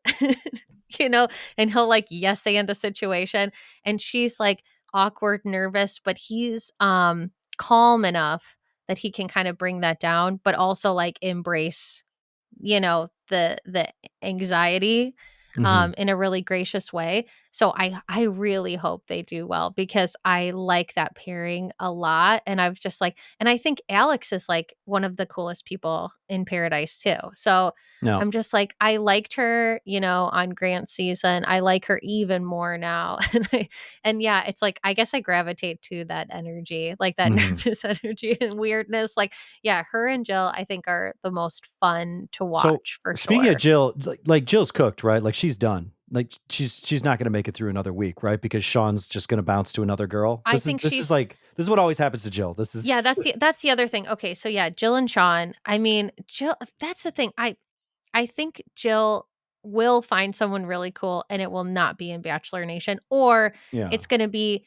you know, and he'll like yes and a situation. And she's like awkward, nervous, but he's calm enough that he can kind of bring that down, but also like embrace, the anxiety Mhm. in a really gracious way. So I really hope they do well because I like that pairing a lot. And I was just like, and I think Alex is like one of the coolest people in Paradise too. So No. I'm just like, I liked her, on Grant's season. I like her even more now. And yeah, it's like I guess I gravitate to that energy, like that Mhm. nervous energy and weirdness. Like, yeah, her and Jill, I think, are the most fun to So, watch for speaking of sure. Jill, like Jill's cooked, right? Like, she's done. Like, she's not gonna make it through another week, right? Because Sean's just gonna bounce to another girl. I think she's This is what always happens to Jill. This Yeah, is that's the other thing. Okay, so yeah, Jill and Sean. I mean, Jill that's the thing. I think Jill will find someone really cool and it will not be in Bachelor Nation or yeah. it's going to be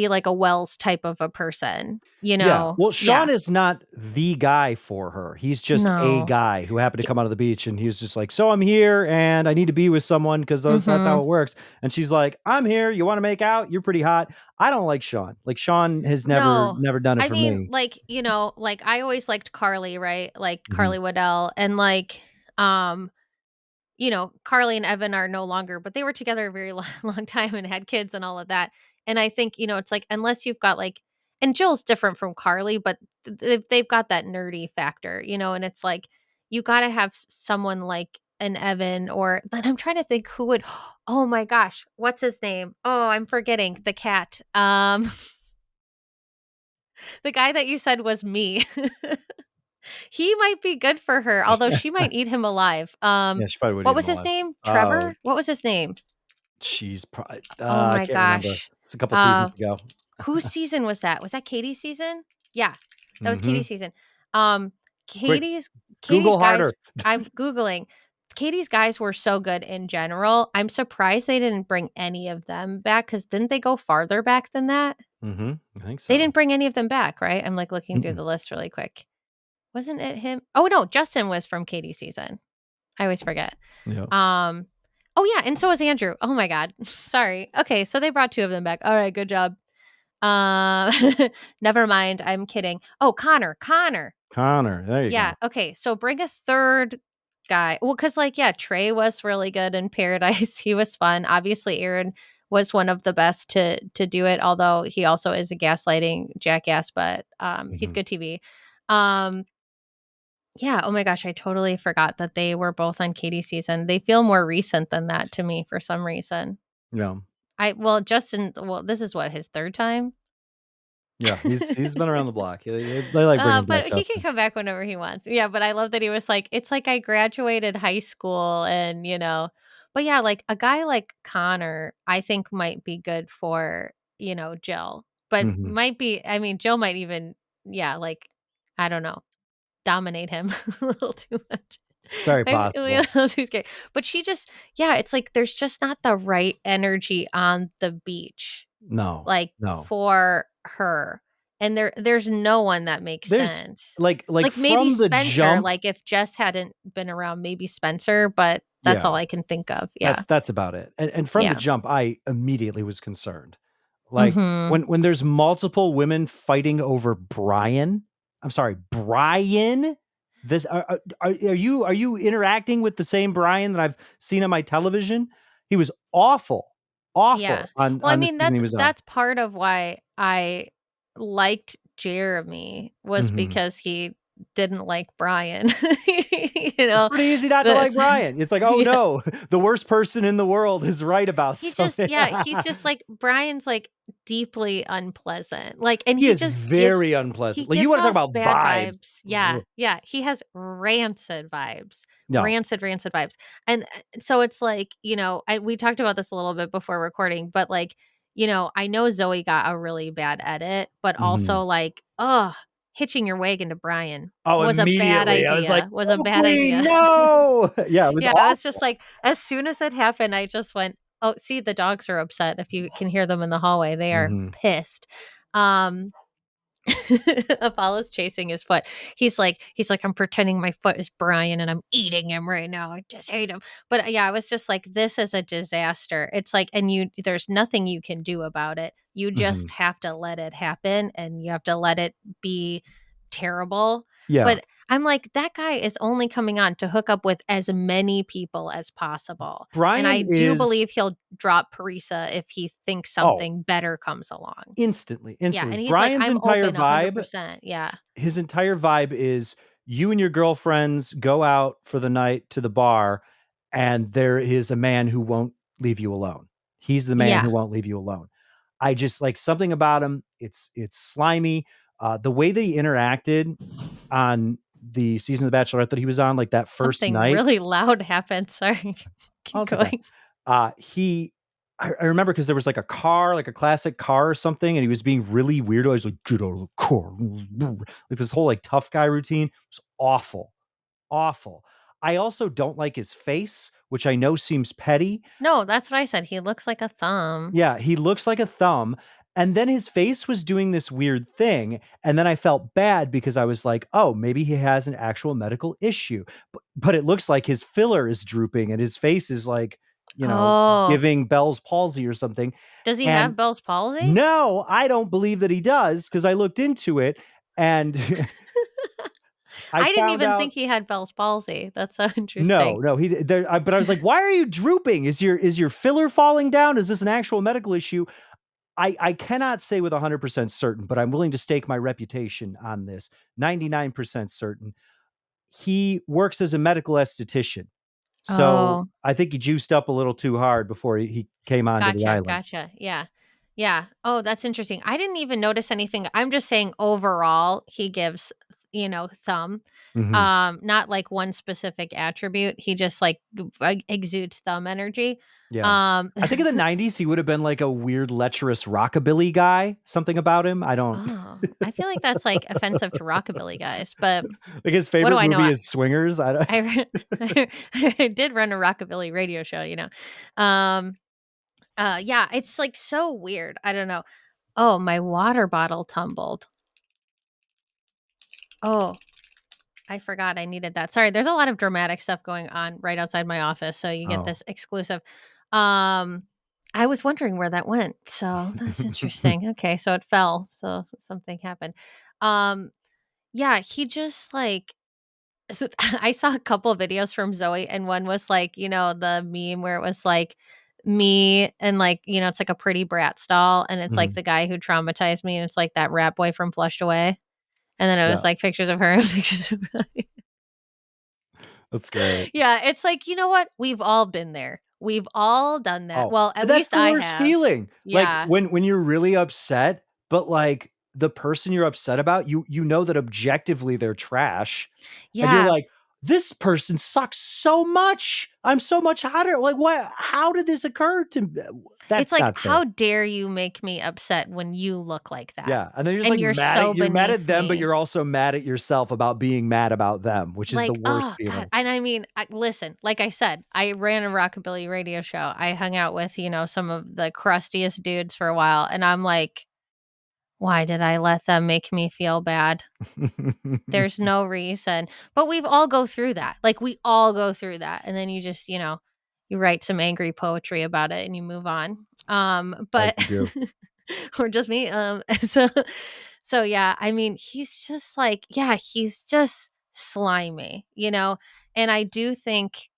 like a Wells type of a person, you Yeah. know. Well, Yeah. Sean is not the guy for her. He's just a No. guy who happened to come out of the beach and he was just like, "So I'm here and I need to be with someone because that's how Mhm. it works." And she's like, "I'm here. You want to make out? You're pretty hot." I don't like Sean. Like Sean has No. never done it I for mean, me. like, like I always liked Carly, right? Like Mhm. Carly Waddell and like um Carly and Evan are no longer, but they were together a very long time and had kids and all of that. And I think, it's like, unless you've got like, and Jill's different from Carly, but they've got that nerdy factor, and it's like, you got to have someone like an Evan or then I'm trying to think who would, oh my gosh, what's his name? Oh, I'm forgetting the cat. The guy that you said was me. He might be good for her, although she might eat him alive. Yeah, she probably would What eat him was his alive. name? Oh, Trevor? What was his name? she's probably Oh I my can't remember. gosh. It's a couple seasons Uh, ago. whose season was that? Was that Katie's season? Yeah, that was Mhm. Katie's season. Um, Quick, Katie's Katie's Google guys harder. I'm Googling. Katie's guys were so good in general. I'm surprised they didn't bring any of them back because didn't they go farther back than that? Mhm. I think They so. didn't bring any of them back, right? I'm like looking through Mm-mm. the list really quick. Wasn't it him? Oh no, Justin was from Katie's season. I always forget. Yeah. Um, oh yeah, and so was Andrew. Oh my god. Sorry. Okay, so they brought two of them back. All right, good job. Uh, never mind. I'm kidding. Oh, Connor. Connor. Connor, there you Yeah. go. Okay. So bring a third guy. Well, because like, yeah, Trey was really good in Paradise. He was fun. Obviously, Aaron was one of the best to do it, although he also is a gaslighting jackass, but he's Mhm. good TV. Um, yeah, oh my gosh, I totally forgot that they were both on Katie's season. They feel more recent than that to me for some reason. Yeah. Justin, well, this is what, his 3rd time? Yeah, he's been around the block. They like bringing back But he can Justin. come back whenever he wants. Yeah, but I love that he was like, "It's like I graduated high school and, but yeah, like, a guy like Connor, I think might be good for, Jill, but Mhm. might be I mean, Jill might even yeah, like, I don't know, dominate him a little too much. It's very I a possible. little too scary. But she just yeah, it's like there's just not the right energy on the beach, No, like, no. for her, and there's no one that makes There's sense. like Like, maybe from the Spencer, jump. like, if Jess hadn't been around, maybe Spencer, but that's all Yeah. I can think of, yeah. That's about it. And from the Yeah. jump, I immediately was concerned. Like, Mhm. when there's multiple women fighting over Brian, I'm sorry, Brian? This are you interacting with the same Brian that I've seen on my television? He was awful, Yeah. awful on Well, I the mean, season he was on. that's part of why I liked Jeremy was Mhm. because he didn't like Brian. You It's know? pretty easy not to like This Brian. It's like, "Oh, yeah. no, the worst person in the world is right about He just something." yeah, he's just like Brian's, like, deeply unpleasant, like, and He he is just gives very unpleasant. he Like, you gives wanna talk off about bad vibes. vibes. Yeah, Ugh. yeah, he has rancid vibes, No. rancid vibes, and, so it's like, we talked about this a little bit before recording, but, like, I know Zoe got a really bad edit, but also, Mhm. like, ugh, hitching your wagon to Brian Oh, immediately. I was was a bad "Oakley, idea. no!" Yeah, it was Yeah, I was just awful. like as soon as it happened, I just went, "Oh, see, the dogs are upset if you can hear them in the hallway, they are Mhm. pissed." Um, Apollo's chasing his foot. He's like, "I'm pretending my foot is Brian and I'm eating him right now. I just hate him." But, yeah, I was just like, "This is a disaster." It's like and there's nothing you can do about it. You just Mhm. have to let it happen, and you have to let it be terrible. Yeah. But I'm like, that guy is only coming on to hook up with as many people as possible, and Brian I do is believe he'll drop Parisa if he thinks oh, something better comes along. instantly, Yeah, instantly. and he's like, Brian's "I'm entire open vibe 100%." Yeah. his entire vibe is you and your girlfriends go out for the night to the bar, and there is a man who won't leave you alone. He's the man who Yeah. won't leave you alone. I just like something about him. It's slimy. The way that he interacted on the season of The Bachelorette that he was on, like that first Something night. really loud happened, sorry. Oh, Keep it's okay. going. He I remember because there was like a car, like a classic car or something, and he was being really weird. I was like, "Get out of the car." Like this whole like tough guy routine was awful, awful. I also don't like his face, which I know seems petty. No, that's what I said, he looks like a thumb. Yeah, he looks like a thumb, and then his face was doing this weird thing, and then I felt bad because I was like, "Oh, maybe he has an actual medical issue." But it looks like his filler is drooping and his face is like, Oh, giving Bell's palsy or something, does he have and Bell's palsy? no, I don't believe that he does because I looked into it and I I didn't found even out think he had Bell's palsy, that's so no, interesting. no, he there but I was like, "Why are you drooping? Is your filler falling down? Is this an actual medical issue?" I cannot say with 100% certain, but I'm willing to stake my reputation on this. 99% certain. He works as a medical esthetician. So, Oh. I think he juiced up a little too hard before he came onto the Gotcha, island. gotcha. Yeah. Yeah. Oh, that's interesting. I didn't even notice anything. I'm just saying overall, he gives, thumb. Mhm. Not like one specific attribute. He just like exudes thumb energy. Yeah. Um I think in the '90s, he would have been like a weird lecherous rockabilly guy, something about him. I don't oh, I feel like that's like offensive to rockabilly guys, but like his what do favorite I know? movie is Swingers. I don't I did run a rockabilly radio show. Um yeah, it's like so weird. I don't know. Oh, my water bottle tumbled. Oh, I forgot I needed that. Sorry, there's a lot of dramatic stuff going on right outside my office, so you get Oh. this exclusive. Um, I was wondering where that went, so that's interesting. Okay, so it fell, so something happened. Um, yeah, he just like I saw a couple of videos from Zoe, and one was like, the meme where it was like me and like, it's like a pretty brat stall, and it's like Mhm. the guy who traumatized me, and it's like that rat boy from Flushed Away. And then it Yeah, was like pictures of her and pictures of that's great. Yeah, it's like, you know what? We've all been there. We've all done that. Oh, Well, at but that's least the I worst have. feeling. Like, Yeah. when you're really upset, but, like, the person you're upset about, you know that objectively they're trash, and you're Yeah. like, "This person sucks so much. I'm so much hotter." Like, what how did this occur to It's that's like, not fair. how dare you make me upset when you look like that? Yeah, and then you're just, And like, you're mad at so you're mad at beneath them, but me. you're also mad at yourself about being mad about them, which is the Like, worst oh god. feeling. And I mean, listen, like I said, I ran a rockabilly radio show. I hung out with, some of the crustiest dudes for a while. And I'm like, why did I let them make me feel bad? There's no reason. But we've all go through that. Like we all go through that. And then you just, you write some angry poetry about it and you move on. As But you do. or just me. So yeah, I mean, he's just like, yeah, he's just slimy, And I do think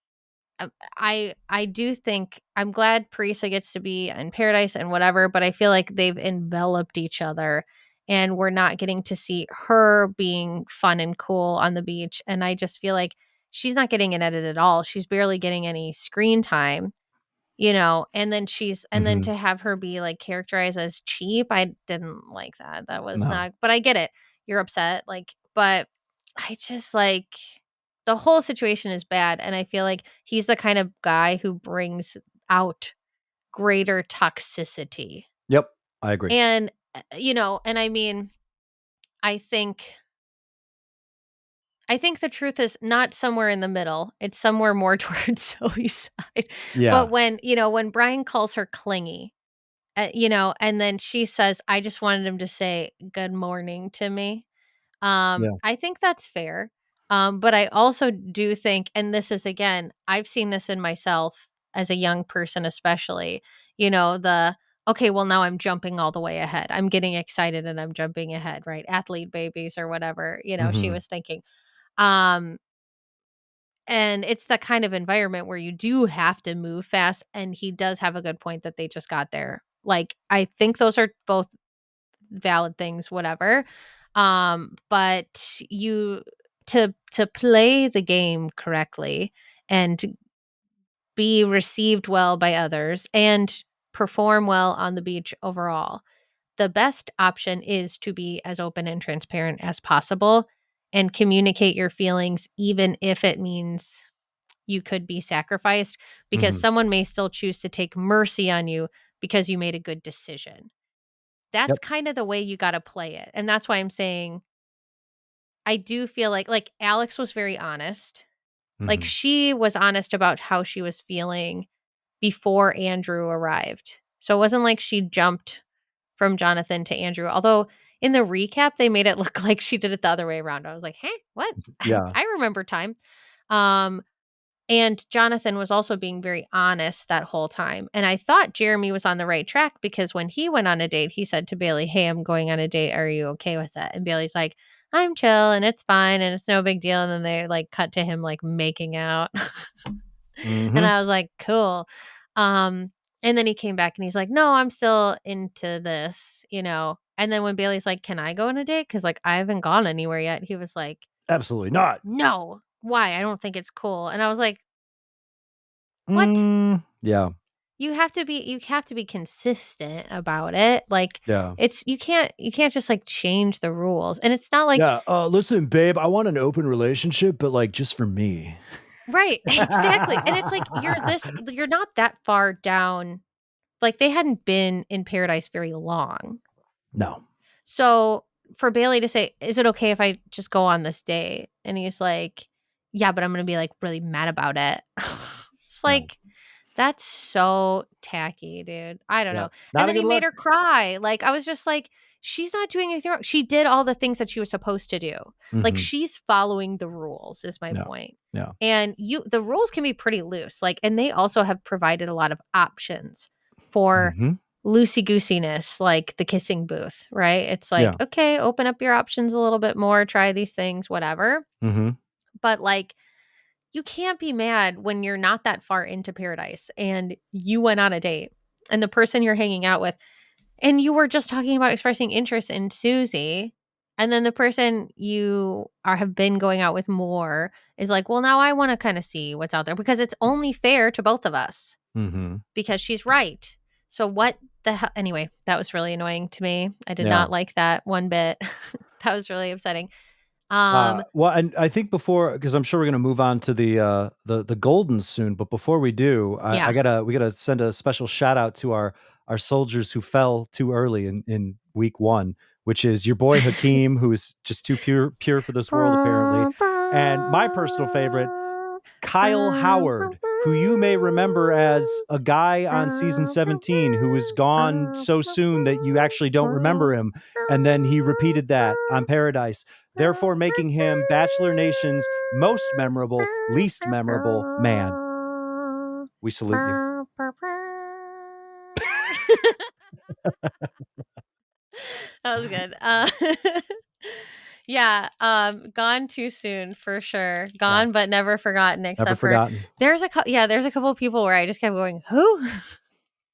I do think I'm glad Parisa gets to be in paradise and whatever, but I feel like they've enveloped each other and we're not getting to see her being fun and cool on the beach. And I just feel like she's not getting an edit at all. She's barely getting any screen time, and then Mhm. to have her be like characterized as cheap, I didn't like that. That was No. not, but I get it. You're upset. But I just like the whole situation is bad. And I feel like he's the kind of guy who brings out greater toxicity. Yep, I agree. And, and I mean, I think. I think the truth is not somewhere in the middle. It's somewhere more towards Zoe's side. But Yeah, when Brian calls her clingy, and then she says, "I just wanted him to say good morning to me." yeah. I think that's fair. But I also do think, and this is again, I've seen this in myself as a young person, especially, the okay, well, now I'm jumping all the way ahead. I'm getting excited and I'm jumping ahead, right? Athlete babies or whatever, she Mhm. was thinking. Um, and it's the kind of environment where you do have to move fast. And he does have a good point that they just got there. Like, I think those are both valid things, whatever. But to play the game correctly and to be received well by others and perform well on the beach overall, the best option is to be as open and transparent as possible and communicate your feelings, even if it means you could be sacrificed, because Mhm. someone may still choose to take mercy on you because you made a good decision. That's Yep. kind of the way you gotta play it, and that's why I'm saying I do feel like Alex was very honest. Like, Mhm. she was honest about how she was feeling before Andrew arrived. So it wasn't like she jumped from Jonathan to Andrew, although in the recap, they made it look like she did it the other way around. I was like, "Hey, what?" Yeah. I remember time. Um, And Jonathan was also being very honest that whole time. And I thought Jeremy was on the right track because when he went on a date, he said to Bailey, "Hey, I'm going on a date. Are you okay with it?" And Bailey's like, "I'm chill and it's fine and it's no big deal." And then they like cut to him like making out. And Mhm. I was like, "Cool." Um, and then he came back and he's like, "No, I'm still into this." And then when Bailey's like, "Can I go on a date? Because like I haven't gone anywhere yet." He was like, Absolutely not. "No. Why? I don't think it's cool." And I was like, "What?" Yeah, You have to be consistent about it. Like, yeah. it's you can't just like change the rules. And it's not like Yeah, "Listen, babe, I want an open relationship, but, like, just for me." right, exactly. And it's like you're not that far down. Like they hadn't been in paradise very long. No. So for Bailey to say, "Is it okay if I just go on this date?" And he's like, "Yeah, but I'm gonna be like really mad about it." It's No. like that's so tacky, dude. I don't Yeah. know. And Not a then he good made look. her cry. Like, I was just like, she's not doing anything wrong. She did all the things that she was supposed to do. Like, Mhm. she's following the rules, is my Yeah. point. Yeah. And the rules can be pretty loose. Like, and they also have provided a lot of options for Mhm. loosey goosiness, like the kissing booth, right? It's like, Yeah. okay, open up your options a little bit more, try these things, whatever. Mhm. But like, you can't be mad when you're not that far into paradise and you went on a date and the person you're hanging out with and you were just talking about expressing interest in Susie. And then the person you have been going out with more is like, well, now I want to kind of see what's out there because it's only fair to both of us Mhm. because she's right. So what the hell? Anyway, that was really annoying to me. I did Yeah. not like that one bit. That was really upsetting. Um, Well, and I think before, because I'm sure we're gonna move on to the Goldens soon, but before we do, I yeah. gotta we gotta send a special shout out to our soldiers who fell too early in week 1, which is your boy Hakeem, who is just too pure for this world apparently, and my personal favorite, Kyle Howard, who you may remember as a guy on season 17 who was gone so soon that you actually don't remember him. And then he repeated that on Paradise, therefore making him Bachelor Nation's most memorable, least memorable man. We salute you. That was good. Yeah, gone too soon for sure. Yeah, Gone but never forgotten. never Except for forgotten. there's a couple of people where I just kept going, who,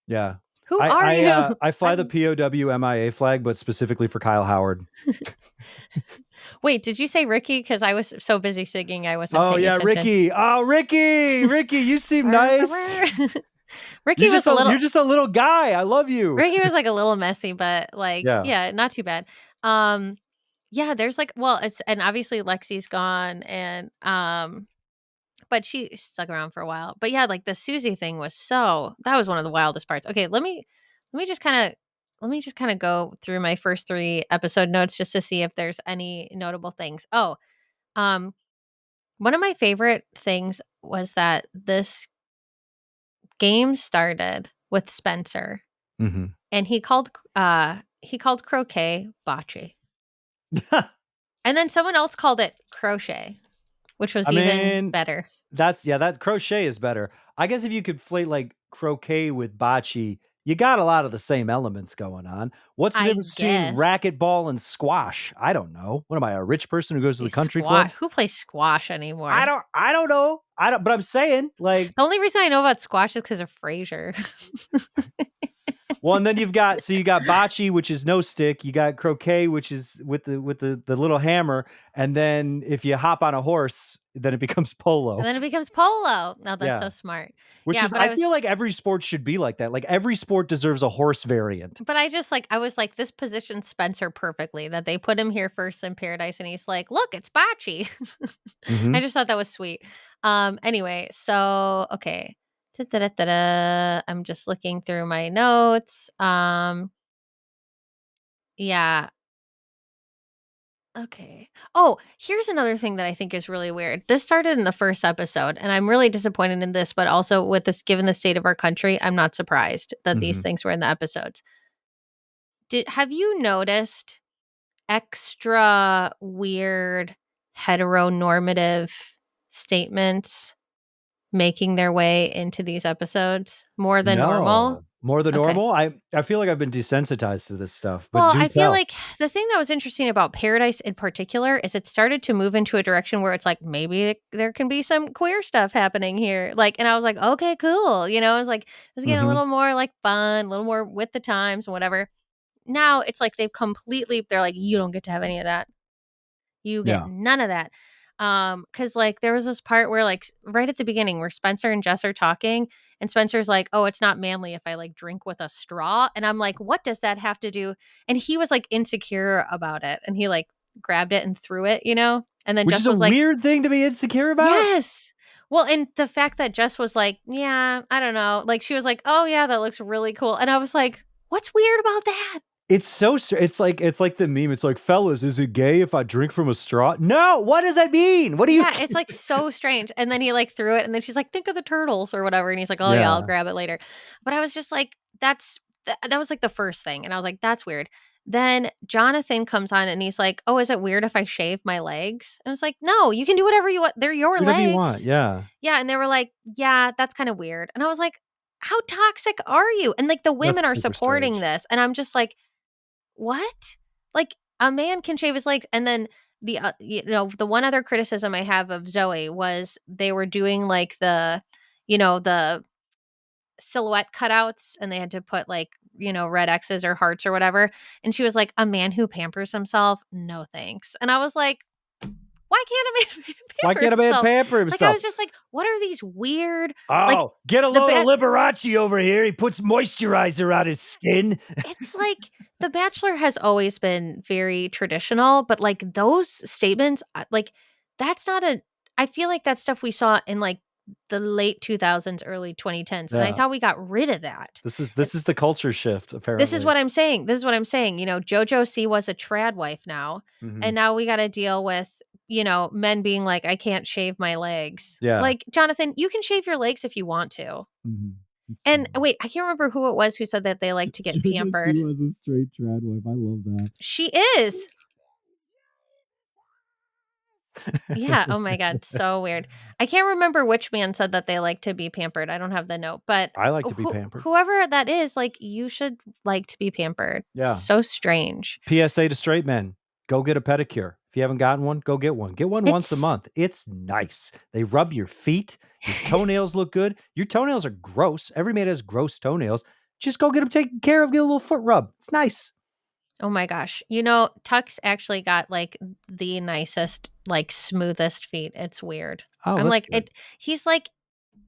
Yeah. who are you? I fly the I'm POW MIA flag, but specifically for Kyle Howard. Wait, did you say Ricky? Because I was so busy singing, I wasn't Oh paying yeah, attention. Ricky. Oh, Ricky, you seem nice. Ricky was a You're little just a little guy. I love you. Ricky was like a little messy, but like, Yeah. yeah, not too bad. Um, yeah, there's like, well, it's and obviously Lexi's gone, and but she stuck around for a while. But yeah, like the Susie thing was that was one of the wildest parts. Okay, let me just kind of go through my first 3 episode notes just to see if there's any notable things. Oh, um, one of my favorite things was that this game started with Spencer, Mhm. and he called croquet bocce. And then someone else called it crochet, which was I even mean, better. that crochet is better. I guess if you could conflate like croquet with bocce, you got a lot of the same elements going on. What's the I difference between guess. racquetball and squash? I don't know. What am I, a rich person who goes to the country club? Squash. Who plays squash anymore? I don't know. I don't, but I'm saying like, The only reason I know about squash is because of Frasier. well, and then you got bocce, which is no stick. You got croquet, which is with the little hammer, and then if you hop on a horse, then it becomes And polo. then it becomes polo. No, that's Yeah. so smart. Which Yeah, is, I feel like every sport should be like that. Like every sport deserves a horse variant. but I just like I was like, this positions Spencer perfectly that they put him here first in Paradise, and he's like, look, it's bocce. I Mhm. just thought that was sweet. Anyway, so okay. Da-da-da-da-da. I'm just looking through my notes. Yeah. Okay. Oh, here's another thing that I think is really weird. This started in the first episode, and I'm really disappointed in this, but also with this, given the state of our country, I'm not surprised that these Mhm. things were in the episodes. Have you noticed extra weird heteronormative statements making their way into these episodes more than normal? No. More than Okay. normal? I feel like I've been desensitized to this stuff, but Well, do I feel tell. like the thing that was interesting about Paradise in particular is it started to move into a direction where it's like maybe there can be some queer stuff happening here. Like, and I was like, okay, cool. I was like, it was getting a Mhm. little more like fun, a little more with the times and whatever. Now it's like they're like, you don't get to have any of that. You get Yeah. none of that. Cause like there was this part where like right at the beginning where Spencer and Jess are talking, and Spencer's like, "Oh, it's not manly if I like drink with a straw." And I'm like, "What does that have to do?" And he was like insecure about it, and he like grabbed it and threw it. And then Which is Jess a was like, weird thing to be insecure about. "Yes." Well, and the fact that Jess was like, "Yeah, I don't know." Like she was like, "Oh yeah, that looks really cool." And I was like, "What's weird about that?" It's so it's like the meme. It's like, "Fellas, is it gay if I drink from a straw?" No, what does that mean? What do you Yeah, it's, like, so strange, and then he, like, threw it, and then she's like, "Think of the turtles," or whatever, and he's like, "Oh, yeah, I'll Yeah, grab it later." But I was just like, that was, like, the first thing, and I was like, "That's weird." Then Jonathan comes on, and he's like, "Oh, is it weird if I shave my legs?" And it's like, "No, you can do whatever you want. They're your do whatever you want, legs." yeah. Yeah, and they were like, "Yeah, that's kinda weird." And I was like, "How toxic are you?" And, like, the women That's are super supporting strange. this, and I'm just like, what? Like, a man can shave his legs, and then the one other criticism I have of Zoe was they were doing, like, the silhouette cutouts, and they had to put, like, red X's or hearts or whatever. And she was like, "A man who pampers himself? No, thanks." And I was like, "Why can't a man Why pamper can't a man himself?" pamper Like, I himself? was just like, "What are these weird, like, Oh, get a the load of bat Liberace over here. He puts moisturizer on his skin. it's like The Bachelor has always been very traditional, but, like, those statements, like, that's not a I feel like that's stuff we saw in, like, the late 2000s, early 2010s, and I Yeah. thought we got rid of that. And This is the culture shift, this is apparently. what I'm saying, this is what I'm saying, JoJo C was a trad wife now, Mhm. and now we gotta deal with, men being like, "I can't shave my legs." Yeah. Like, Jonathan, you can shave your legs if you want to. Mhm. It's And true. wait, I can't remember who it was who said that they like to get JoJo pampered. Siwa is a straight trad wife. I love that. She is. Yeah, oh my god, so weird. I can't remember which man said that they like to be pampered, I don't have the note, but I like to be pampered. whoever that is, like, you should like to be pampered. It's Yeah. so strange. PSA to straight men, go get a pedicure. If you haven't gotten one, go get one. Get one once a It's month. It's nice. They rub your feet. Your toenails look good. Your toenails are gross. Every man has gross toenails. Just go get them taken care of. Get a little foot rub. It's nice. Oh my gosh. Tux actually got, like, the nicest, like, smoothest feet, it's weird. Oh, I'm that's like, good. it he's like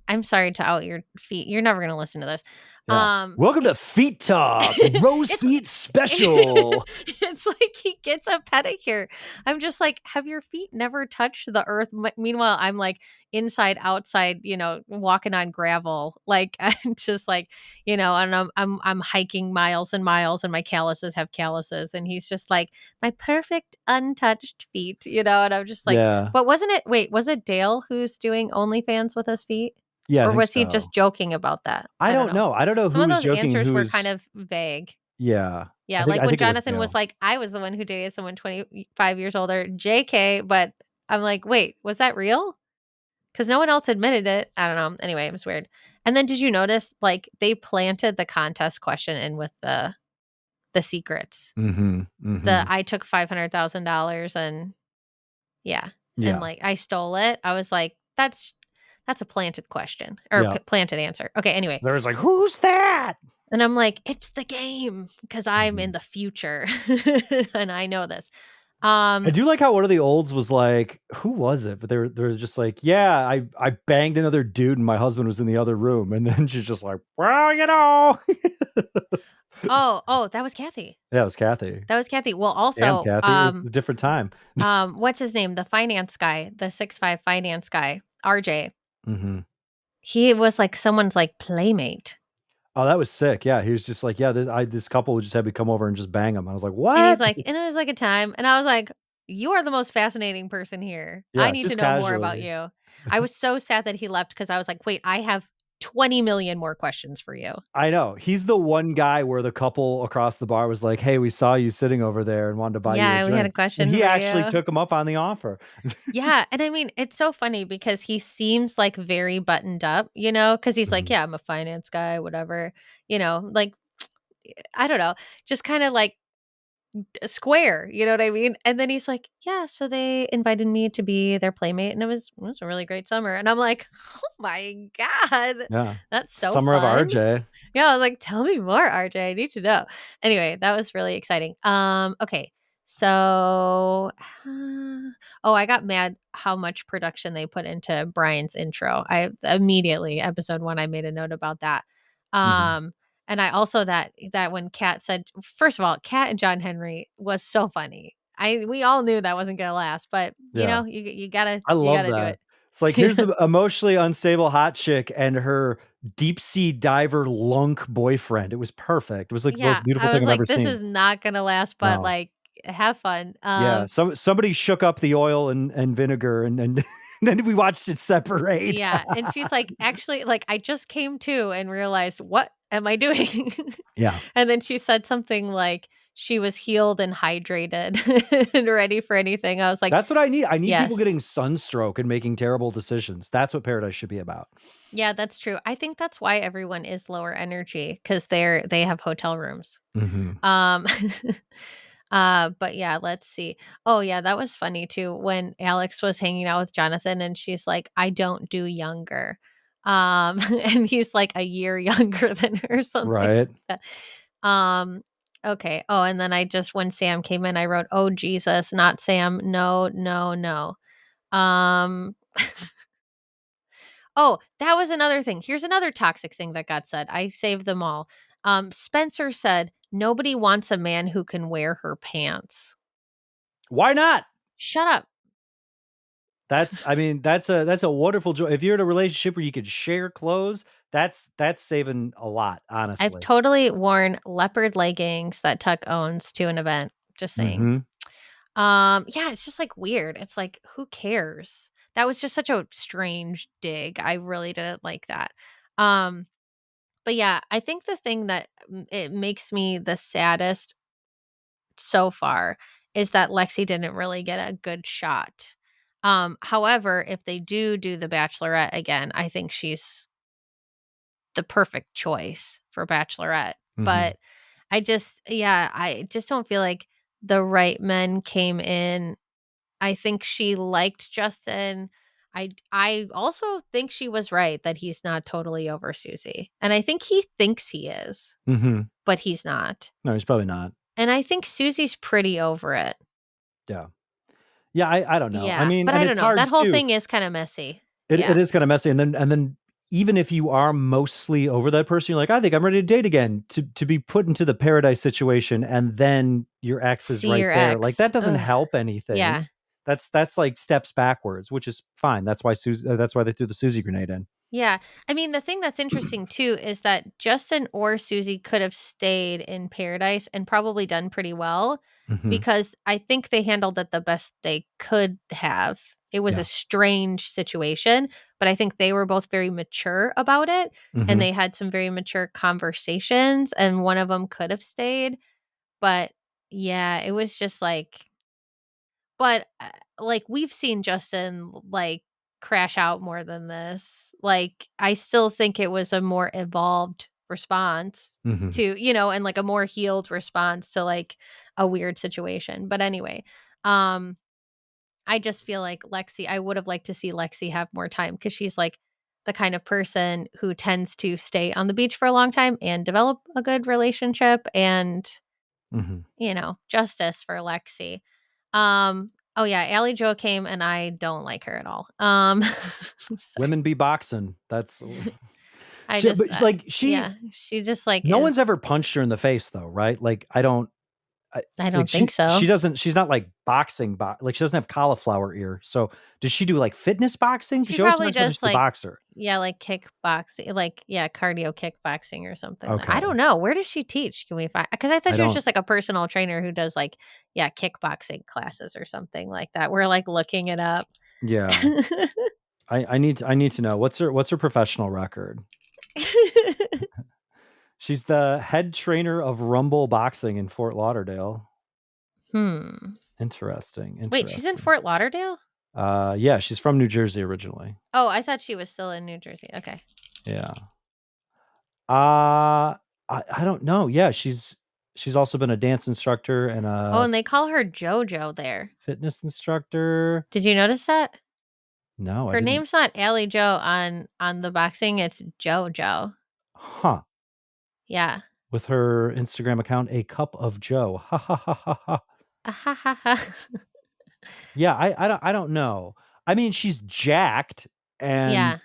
I'm sorry to out your feet, you're never gonna listen to this. Yeah. Welcome to It's Feet Talk, Rose it's Feet Special. it's like he gets a pedicure. I'm just like, "Have your feet never touched the earth?" Meanwhile, I'm, like, inside, outside, walking on gravel. Like, I'm just like, and I'm hiking miles and miles, and my calluses have calluses, and he's just like, "My perfect untouched feet," and I'm just like, Yeah. but wasn't it wait, was it Dale who's doing OnlyFans with his feet? Yeah, I Or think was he just so. joking about that? I I don't don't know. know. I don't know Some who of was those joking, answers who were kind was of vague. yeah. Yeah, like I when think it was Jonathan was Dale. like, "I was the one who dated someone 25 years older, JK," but I'm like, "Wait, was that real?" Because no one else admitted it. I don't know. Anyway, it was weird. And then did you notice, like, they planted the contest question in with the secrets? Mhm. The Mhm. I took $500,000 and yeah, and, Yeah. like, I stole it. I was like, "That's a planted question or Yeah. planted answer." Okay, anyway. There was like, "Who's that?" And I'm like, "It's the game because 'cause I'm in Mhm. the future, and I know this." I Um, do like how one of the olds was like, who was it? But they were just like, "Yeah, I banged another dude and my husband was in the other room." And then she's just like, "Well, you know." oh, that was Kathy. Yeah, it was Kathy. That was Kathy. Well, Damn, also, Kathy, it was a different time. what's his name? The finance guy, the 6'5" finance guy, RJ. Mhm. He was, like, someone's, like, playmate, Oh, that was sick. Yeah, he was just like, "Yeah, this couple just had me come over and just bang him." I was like, and he's "What?" like, "And it was like a time," and I was like, "You are the most fascinating person here. I Yeah, need to just know more about casually. you." I was so sad that he left because I was like, "Wait, I have 20 million more questions for you." I know. He's the one guy where the couple across the bar was like, "Hey, we saw you sitting over there and wanted to buy you a Yeah, we had a drink." And question he for actually you. took him up on the offer. Yeah, and I mean, it's so funny because he seems, like, very buttoned up, because he's like, Mhm. "Yeah, I'm a finance guy, whatever," like, I don't know, just kinda, like, square, you know what I mean? And then he's like, "Yeah, so they invited me to be their playmate, and it was a really great summer," and I'm like, "Oh my god, Yeah. that's so Summer of fun." RJ. Yeah, I was like, "Tell me more, RJ, I need to know." Anyway, that was really exciting. Okay, so, oh, I got mad how much production they put into Brian's intro. I immediately, episode 1, I made a note about that. Mhm. Um, and I also that when Kat said first of all, Kat and John Henry was so funny. We all knew that wasn't gonna last, but, Yeah. you gotta I you love gotta do that. it. It's like, here's the emotionally unstable hot chick and her deep sea diver lunk boyfriend. It was perfect. It was like the Yeah, most beautiful I thing was I've ever like, "This seen. is not gonna last, but, No. like, have fun." Yeah. Somebody shook up the oil and vinegar and then we watched it separate. Yeah, and she's like, "Actually, like, I just came to and realized, what am I doing?" Yeah. And then she said something like she was healed and hydrated and ready for anything. I was like, That's what I need. I need people "Yes." getting sunstroke and making terrible decisions. That's what paradise should be about. Yeah, that's true. I think that's why everyone is lower energy because they have hotel rooms. Mhm. Um, but yeah, let's see. Oh yeah, that was funny too when Alex was hanging out with Jonathan and she's like, "I don't do younger." And he's like a year younger than her or something like Right? that. Um, okay. Oh, and then I just when Sam came in, I wrote, "Oh Jesus, not Sam. No, no, no." Um, oh, that was another thing. Here's another toxic thing that got said. I saved them all. Spencer said, "Nobody wants a man who can wear her pants." Why not? Shut up. That's I mean, that's a wonderful joy. If you're in a relationship where you could share clothes, that's saving a lot, I've honestly. totally worn leopard leggings that Tuck owns to an event. Just saying. Mhm. Yeah, it's just like weird. It's like, who cares? That was just such a strange dig. I really didn't like that. Um, but yeah, I think the thing that it makes me the saddest so far is that Lexi didn't really get a good shot. However, if they do the Bachelorette again, I think she's the perfect choice for Bachelorette. Mhm. But I just don't feel like the right men came in. I think she liked Justin. I also think she was right that he's not totally over Susie. And I think he thinks he is, Mhm. but he's not. No, he's probably not. And I think Susie's pretty over it. Yeah. Yeah, I don't know. I Yeah, mean, but and I don't it's know. hard That whole too. thing is kind of messy. It Yeah. is kinda messy, and then even if you are mostly over that person, you're like, "I think I'm ready to date again," to be put into the paradise situation, and then your ex is See right your there, like, ex. that doesn't Ugh. help Yeah. anything. That's, like, steps backwards, which is fine. That's why they threw the Susie grenade in. Yeah. I mean, the thing that's interesting too is that Justin or Susie could have stayed in paradise and probably done pretty well Mhm. because I think they handled it the best they could have. It was a Yeah. strange situation, but I think they were both very mature about it and Mhm. they had some very mature conversations and one of them could have stayed, but yeah, it was just like, we've seen Justin, like, crash out more than this. Like, I still think it was a more evolved response Mhm. to, and, like, a more healed response to, like, a weird situation. But anyway, um, I just feel like Lexi I would have liked to see Lexi have more time because she's, like, the kind of person who tends to stay on the beach for a long time and develop a good relationship and Mhm. justice for Lexi. Oh yeah, Allie Joe came and I don't like her at all. So Women be boxing. That's I just, but, like, yeah, she just like no one's is. ever punched her in the face though, right? Like, I like, don't think she so. doesn't she's not, like, like, she doesn't have cauliflower ear, so does she do, like, fitness boxing? Because She she always probably talks about does she's a like, boxer. yeah, like kickboxing, like yeah, cardio kickboxing or something. I Okay. don't know. Where does she teach? Can we find? Because I thought I she was don't just like a personal trainer who does like, yeah, kickboxing classes or something like that. We're like looking it up. yeah. I need to know what's her professional record? She's the head trainer of Rumble Boxing in Fort Lauderdale. Hmm. Interesting, Wait, she's in interesting. Fort Lauderdale? Yeah, she's from New Jersey originally. Oh, I thought she was still in New Jersey. Okay. Yeah. I don't know. Yeah, she's also been a dance instructor and Oh, a and they call her JoJo there. fitness instructor. Did you notice that? No, I Her didn't. name's not Allie Joe on the boxing, it's JoJo. Huh. Yeah. With her Instagram account, A Cup of Joe. Ha ha ha ha ha. Ah, ha, ha, ha. Yeah, I don't know. I mean, she's jacked, and Yeah.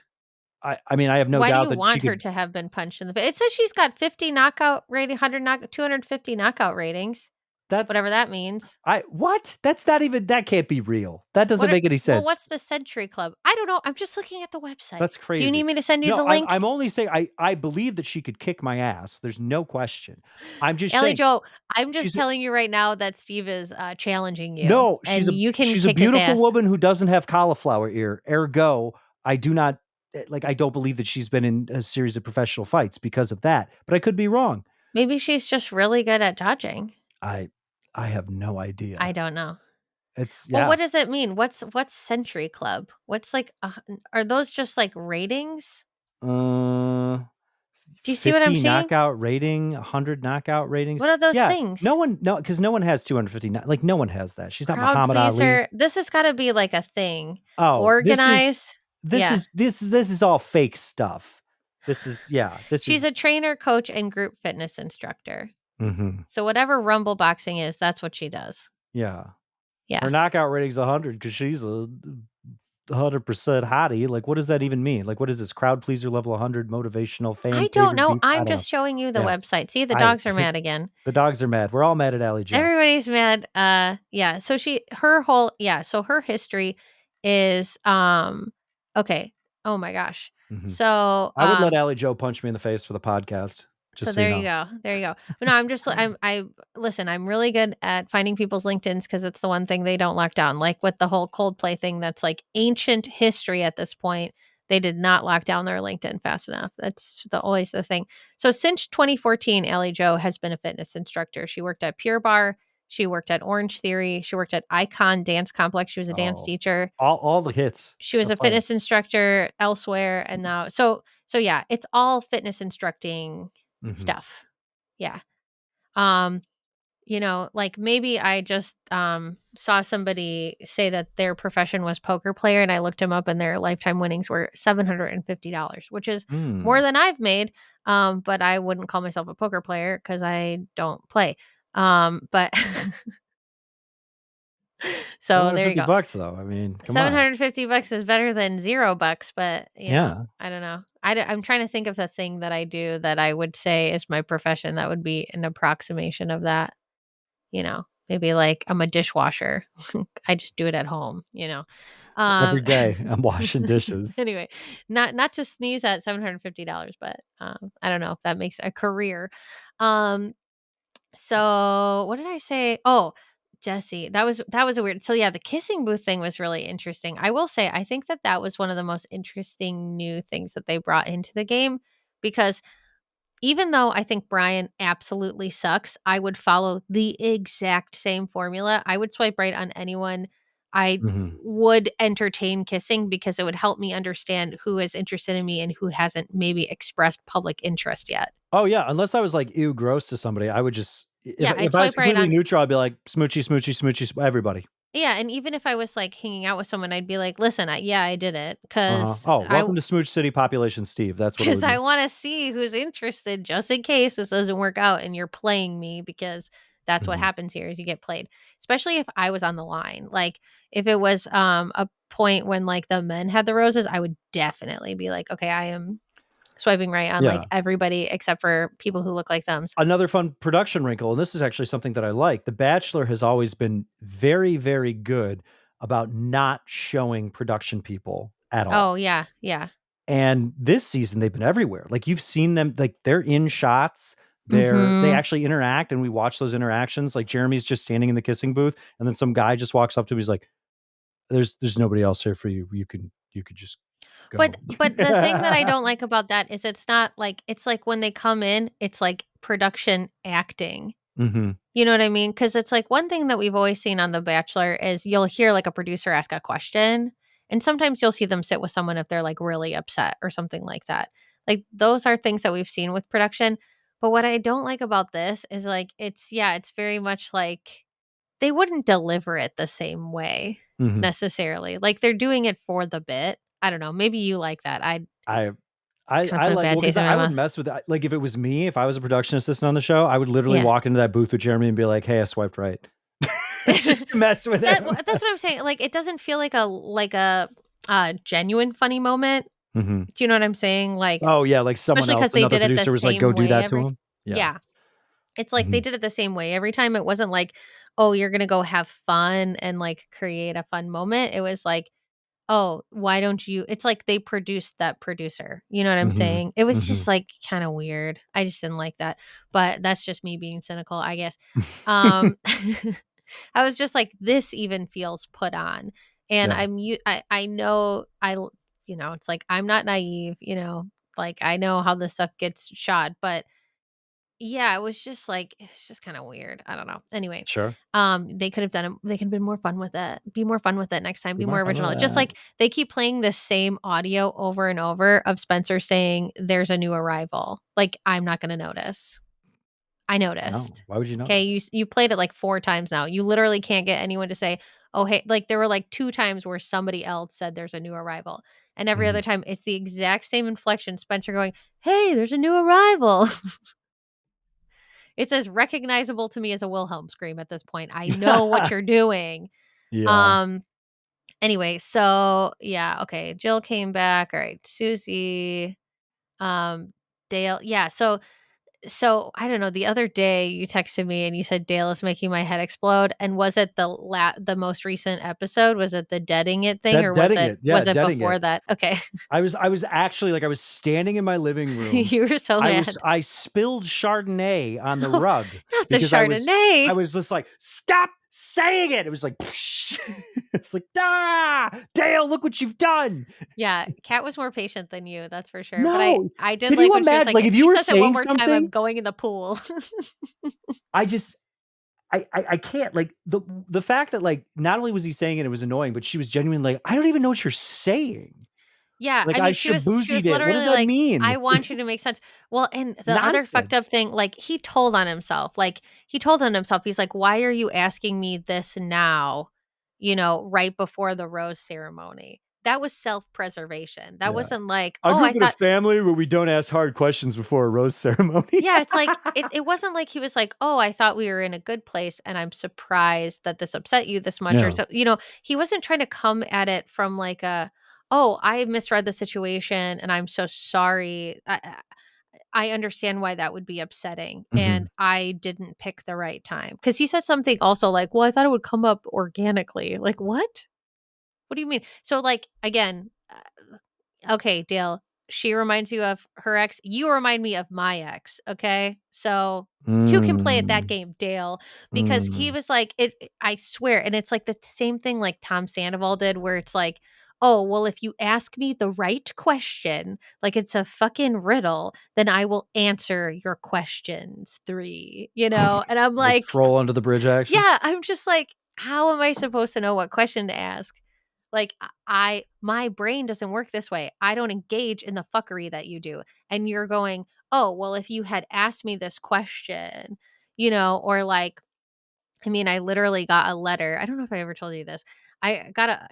I mean, I have no Why do doubt you that she want her could. to have been punched in the face? It says she's got 50 knockout rating, 100 250 knockout ratings, That's whatever that means. I what? That's not even that can't be real. That doesn't What are make any well, sense. what's the Century Club? I don't know. I'm just looking at the website. That's Do you need crazy. me to send you No, the I'm link? only saying I believe that she could kick my ass. There's no question. I'm just Allie saying Joe, I'm just she's telling you right now that Steve is challenging you no, and you can she's a kick his beautiful ass. woman who doesn't have cauliflower ear. Ergo, I do not like I don't believe that she's been in a series of professional fights because of that. But I could be wrong. Maybe she's just really good at dodging. I I have no I idea. don't know. It's Well, yeah. what does it mean? What's Century Club? What's like are those just like ratings? Uh Do you see what I'm 50 seeing? knockout rating, 100 knockout ratings. What are those Yeah, things? because no one has 250 like, no one has that. She's not Crowd Muhammad Ali. pleaser. This has got to be like a thing. Oh, Organize. Yeah. this is all fake stuff. This is yeah, this She's is a trainer, coach, and group fitness instructor. Mhm. So whatever rumble boxing is, that's what she does. Yeah. Her Yeah. knockout rating's 100 because she's a 100% hottie. Like, what does that even mean? Like, what is this? Crowd pleaser level 100, motivational, fan I don't favorite know. beat? I I'm don't know. just showing you the Yeah. website. See, the I dogs are mad again. the dogs are mad. We're all mad at Ally Joe. Everybody's mad. Yeah. So her whole, yeah. So her history is, okay. Oh my gosh. Mhm. So, I would let Ally Joe punch me in the face for the podcast, so just so you there you know. go. There you go. But no, I'm just I listen, I'm really good at finding people's LinkedIns because it's the one thing they don't lock down. Like with the whole Coldplay thing that's like ancient history at this point. They did not lock down their LinkedIn fast enough. That's always the thing. So since 2014, Allie Joe has been a fitness instructor. She worked at Pure Barre, she worked at Orange Theory, she worked at Icon Dance Complex. She was a dance Oh, teacher. all the hits. She was They're a playing. fitness instructor elsewhere, and now so yeah, it's all fitness instructing Mhm. stuff. Yeah. Um, like maybe I just saw somebody say that their profession was poker player and I looked them up and their lifetime winnings were $750, which is more Mm. than I've made. But I wouldn't call myself a poker player because I don't play. But so there you go. $750 though. I mean, come on. $750 is better than $0, but Yeah. I don't know. I'm trying to think of the thing that I do that I would say is my profession that would be an approximation of that. Maybe like I'm a dishwasher. I just do it at home. Every Um day I'm washing dishes. anyway, not to sneeze at $750, but I don't know if that makes a career. Um so what did I say? Oh, Jesse, that was a weird. So yeah, the kissing booth thing was really interesting. I will say I think that was one of the most interesting new things that they brought into the game because even though I think Brian absolutely sucks, I would follow the exact same formula. I would swipe right on anyone I Mhm. would entertain kissing because it would help me understand who is interested in me and who hasn't maybe expressed public interest yet. Oh, yeah, unless I was, like, ew, gross to somebody, I would just Yeah, I'd if I was swipe right completely on. neutral, I'd be like, "Smoochy, smoochy, smoochy, everybody." Yeah, and even if I was like hanging out with someone, I'd be like, "Listen, I did it Uh-huh. because "Oh, I welcome to Smooch City Population Steve." That's what it because would I be. want to see who's interested just in case this doesn't work out and you're playing me because that's what Mhm. happens here is you get played. Especially if I was on the line. Like if it was a point when like the men had the roses, I would definitely be like, "Okay, I am swiping right on like Yeah. everybody except for people who look like thumbs." Another fun production wrinkle, and this is actually something that I like, The Bachelor has always been very, very good about not showing production people at all. Oh, yeah. Yeah. And this season, they've been everywhere. Like, you've seen them, like, they're in shots, they Mhm. actually interact, and we watch those interactions, like, Jeremy's just standing in the kissing booth, and then some guy just walks up to him, he's like, "There's nobody else here for you. You could just go." But the thing that I don't like about that is it's not like it's like when they come in, it's like production acting. Mhm. You know what I mean? Because it's like one thing that we've always seen on The Bachelor is you'll hear like a producer ask a question, and sometimes you'll see them sit with someone if they're like really upset or something like that. Like those are things that we've seen with production. But what I don't like about this is like it's very much like they wouldn't deliver it the same way Mhm. necessarily. Like they're doing it for the bit. I don't know. Maybe you like that. I I kind of I put a like, bad well, because taste in my I would mouth. mess with that. Like, if it was me, if I was a production assistant on the show, I would literally Yeah. walk into that booth with Jeremy and be like, "Hey, I swiped right." Just to mess with That him. that's what I'm saying, like, it doesn't feel like a genuine funny moment. Mhm. Do you know what I'm saying? Like, Oh, yeah, like someone especially because else, they another did it the producer was like, "Go same do way that to every. him." Yeah. Yeah. It's like they Mhm. did it the same way every time. It wasn't like, "Oh, you're gonna go have fun and, like, create a fun moment." It was like, "Oh, why don't you." It's like they produced that producer. You know what I'm Mhm. saying? It was just, Mhm. like, kinda weird. I just didn't like that. But that's just me being cynical, I guess. Um I was just like, this even feels put on. And Yeah, I know it's like I'm not naive, like I know how this stuff gets shot, but yeah, it was just like it's just kind of weird. I don't know. Anyway, sure. they could have done it. They could have been more fun with it. Be more fun with it next time. Be Be more more fun with original. Just that. like they keep playing the same audio over and over of Spencer saying, "There's a new arrival." Like I'm not going to notice. I No, noticed. why would you Okay, notice? you played it like 4 times now. You literally can't get anyone to say, "Oh, hey," like, there were, like, 2 times where somebody else said there's a new arrival, and every Mhm. other time, it's the exact same inflection, Spencer going, "Hey, there's a new arrival." It's as recognizable to me as a Wilhelm scream at this point. I know what you're doing. Yeah. Um, anyway, so yeah, okay, Jill came back. All right, Susie, um, Dale. Yeah, so I don't know, the other day you texted me and you said Dale is making my head explode, and was it the most recent episode? Was it the deading it thing, or was Deading it it. Yeah, was it deading it. before that? Okay. I was actually like, I was standing in my living room. You were so mad. I spilled Chardonnay on the No, rug not the because I Chardonnay. was just like, "Stop saying it." It was like, it's like, "Ah, Dale, look what you've done." Yeah, Kat was more patient than you, that's for sure, but I No. I did Can like you when she was imagine like, like, "If if he you were says it one saying more time, I'm something, going in the pool." I just I can't, like, the fact that, like, not only was he saying it was annoying, but she was genuinely like, "I don't even know what you're saying." Yeah, Like, I "I mean, she was shaboozie'd it." What does literally that like, mean? "I want you to make sense." Well, and the other fucked up Nonsense. thing, like, he told on himself, he's like, "Why are you asking me this now, right before the rose ceremony?" That was self-preservation. That Yeah. wasn't like, I "Oh, grew I up in a thought." family where we don't ask hard questions before a rose ceremony. Yeah, it's like it wasn't like he was like, "Oh, I thought we were in a good place, and I'm surprised that this upset you this much," or Yeah. so he wasn't trying to come at it from like a, "Oh, I misread the situation, and I'm so sorry. I understand why that would be upsetting, and Mhm. I didn't pick the right time." Because he said something also like, "Well, I thought it would come up organically." Like, what? What do you mean? So, like, again, okay, Dale, she reminds you of her ex. You remind me of my ex. Okay. So, two can play at that Mm. game, Dale, because he Mm. was like, I swear. And it's like the same thing like Tom Sandoval did, where it's like, oh, well, if you ask me the right question, like it's a fucking riddle, then I will answer your questions three. And I'm Like like, troll under the bridge action? yeah, I'm just like, how am I supposed to know what question to ask? Like, my brain doesn't work this way. I don't engage in the fuckery that you do. And you're going, "Oh, well, if you had asked me this question," or like, I mean, I literally got a letter. I don't know if I ever told you this.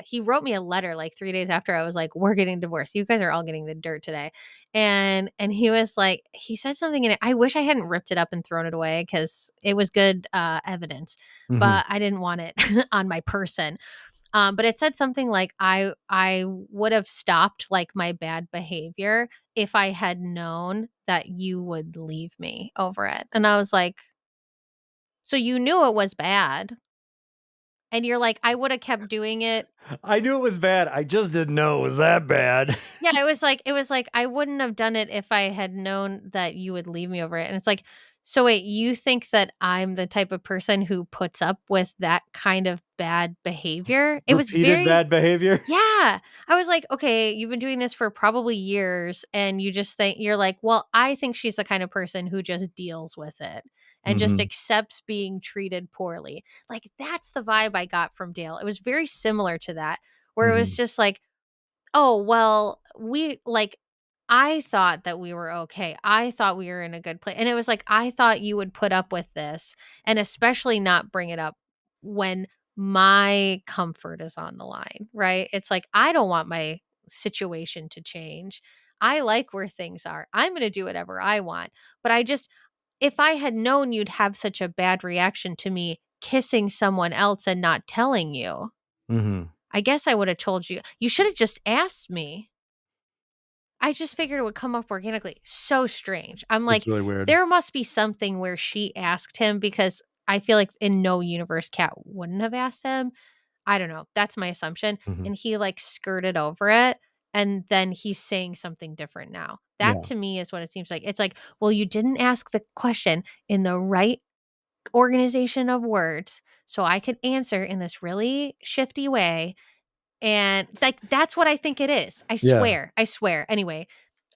He wrote me a letter like 3 days after I was like, "We're getting divorced. You guys are all getting the dirt today." And he was like, he said something in it. I wish I hadn't ripped it up and thrown it away because it was good evidence, Mhm. but I didn't want it on my person. But it said something like, I would have stopped like my bad behavior if I had known that you would leave me over it. And I was like, so you knew it was bad. And you're like, I would have kept doing it. I knew it was bad, I just didn't know it was that bad. Yeah, it was like I wouldn't have done it if I had known that you would leave me over it. And it's like, so wait, you think that I'm the type of person who puts up with that kind of bad behavior? It was Repeated very. bad behavior? Yeah. I was like, "Okay, you've been doing this for probably years, and you just think," you're like, "Well, I think she's the kind of person who just deals with it and just Mhm. accepts being treated poorly." Like, that's the vibe I got from Dale. It was very similar to that, where it was Mhm. just like, "Oh, well, I thought that we were okay. I thought we were in a good place." And it was like, "I thought you would put up with this, and especially not bring it up when my comfort is on the line," right? It's like, I don't want my situation to change. I like where things are. I'm going to do whatever I want. But if I had known you'd have such a bad reaction to me kissing someone else and not telling you, Mhm. I guess I would have told you. You should have just asked me. I just figured it would come up organically. So strange. I'm It's like, really weird. there must be something where she asked him, because I feel like in no universe Cat wouldn't have asked him. I don't know. That's my assumption. Mhm. And he like skirted over it. And then he's saying something different now. That Yeah. to me is what it seems like. It's like, well, you didn't ask the question in the right organization of words. So I could answer in this really shifty way. And like, that's what I think it is. I Yeah. swear. I swear. Anyway,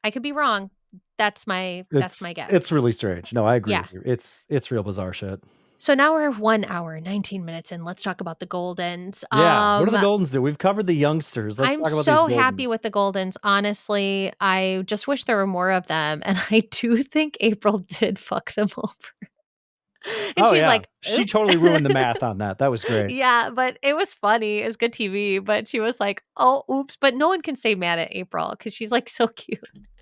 I could be wrong. That's my It's guess. really strange. No, I agree Yeah. with you. It's real bizarre shit. So now we're 1 hour, 19 minutes in. Let's talk about the Goldens. Yeah. What do the Goldens do? We've covered the youngsters. Let's I'm talk about these so happy Goldens. with the Goldens, honestly. I just wish there were more of them, and I do think April did fuck them over. And Oh, she's yeah. like, She "Oops." totally ruined the math on that. That was great. Yeah, but it was funny. It was good TV, but she was like, "Oh, oops." But no one can say mad at April because she's, like, so cute.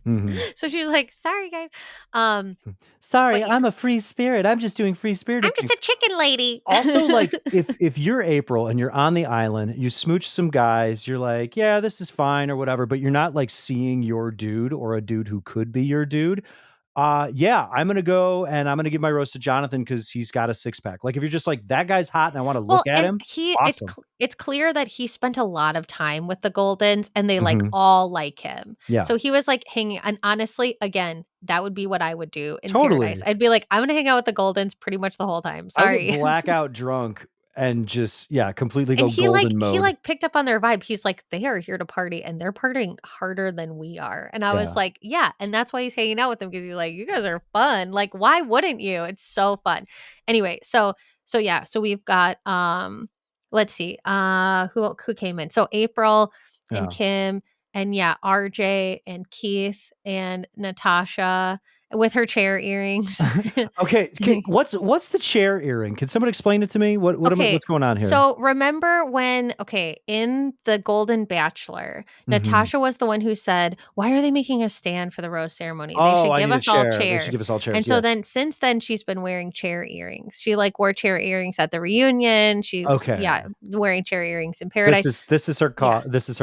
Mhm. So she's like, "Sorry, guys." Um, "Sorry, but yeah, I'm a free spirit. I'm just doing free I'm spirited just things." a chicken lady. Also, like, if you're April and you're on the island, you smooch some guys, you're like, "Yeah, this is fine," or whatever, but you're not, like, seeing your dude or a dude who could be your dude. Yeah, I'm gonna go and I'm gonna give my rose to Jonathan because 'cause he's got a six-pack. Like, if you're just like, "That guy's hot and I wanna look Well, at and him," he awesome. it's clear that he spent a lot of time with the Goldens and they, like, Mhm. all like him. Yeah. So he was, like, hanging and honestly, again, that would be what I would do in paradise. Totally. I'd be like, "I'm gonna hang out with the Goldens pretty much the whole time, I would get sorry." blackout drunk and just yeah, completely And go golden he, mode. like, picked up on their vibe. He's like, "They are here to party, and they're partying harder than we are." And I was Yeah. like, "Yeah," and that's why he's hanging out with them because he's like, "You guys are fun. Like, why wouldn't you? It's so fun." Anyway, so yeah, so we've got, let's see, who came in? So April and Yeah. Kim and, yeah, RJ and Keith and Natasha with her chair earrings. Okay, what's the chair earring? Can someone explain it to me? Okay, What's going on here? so remember when in the Golden Bachelor, Mhm. Natasha was the one who said, "Why are they making a stand for the rose ceremony? They Oh, should I give need a us all chair. They should chairs." give us all And chairs, so yes. then since then she's been wearing chair earrings. She, like, wore chair earrings at the reunion. She was, yeah, Okay. wearing chair earrings in Paradise. Yeah. This is her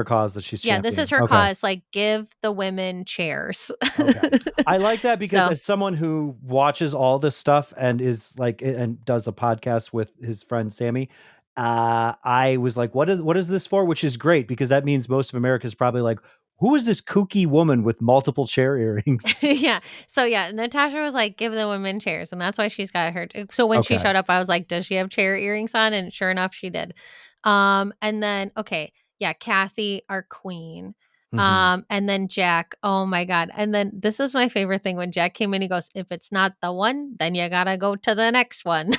cause that she's Yeah, this is championing. her Okay. cause, like, give the women chairs. Okay. I like that because So as someone who watches all this stuff and is like and does a podcast with his friend Sammy, I was like, what is this for? Which is great because that means most of America is probably like, who is this kooky woman with multiple chair earrings? Yeah. So, yeah, Natasha was like, "Give the women chairs," and that's why she's got her so when she Okay. showed up, I was like, "Does she have chair earrings on?" And sure enough, she did. And then, okay, yeah, Kathy, our queen. Mhm. And then Jack, oh my god. And then this is my favorite thing when Jack came in, he goes, "If it's not the one, then you gotta go to the next one."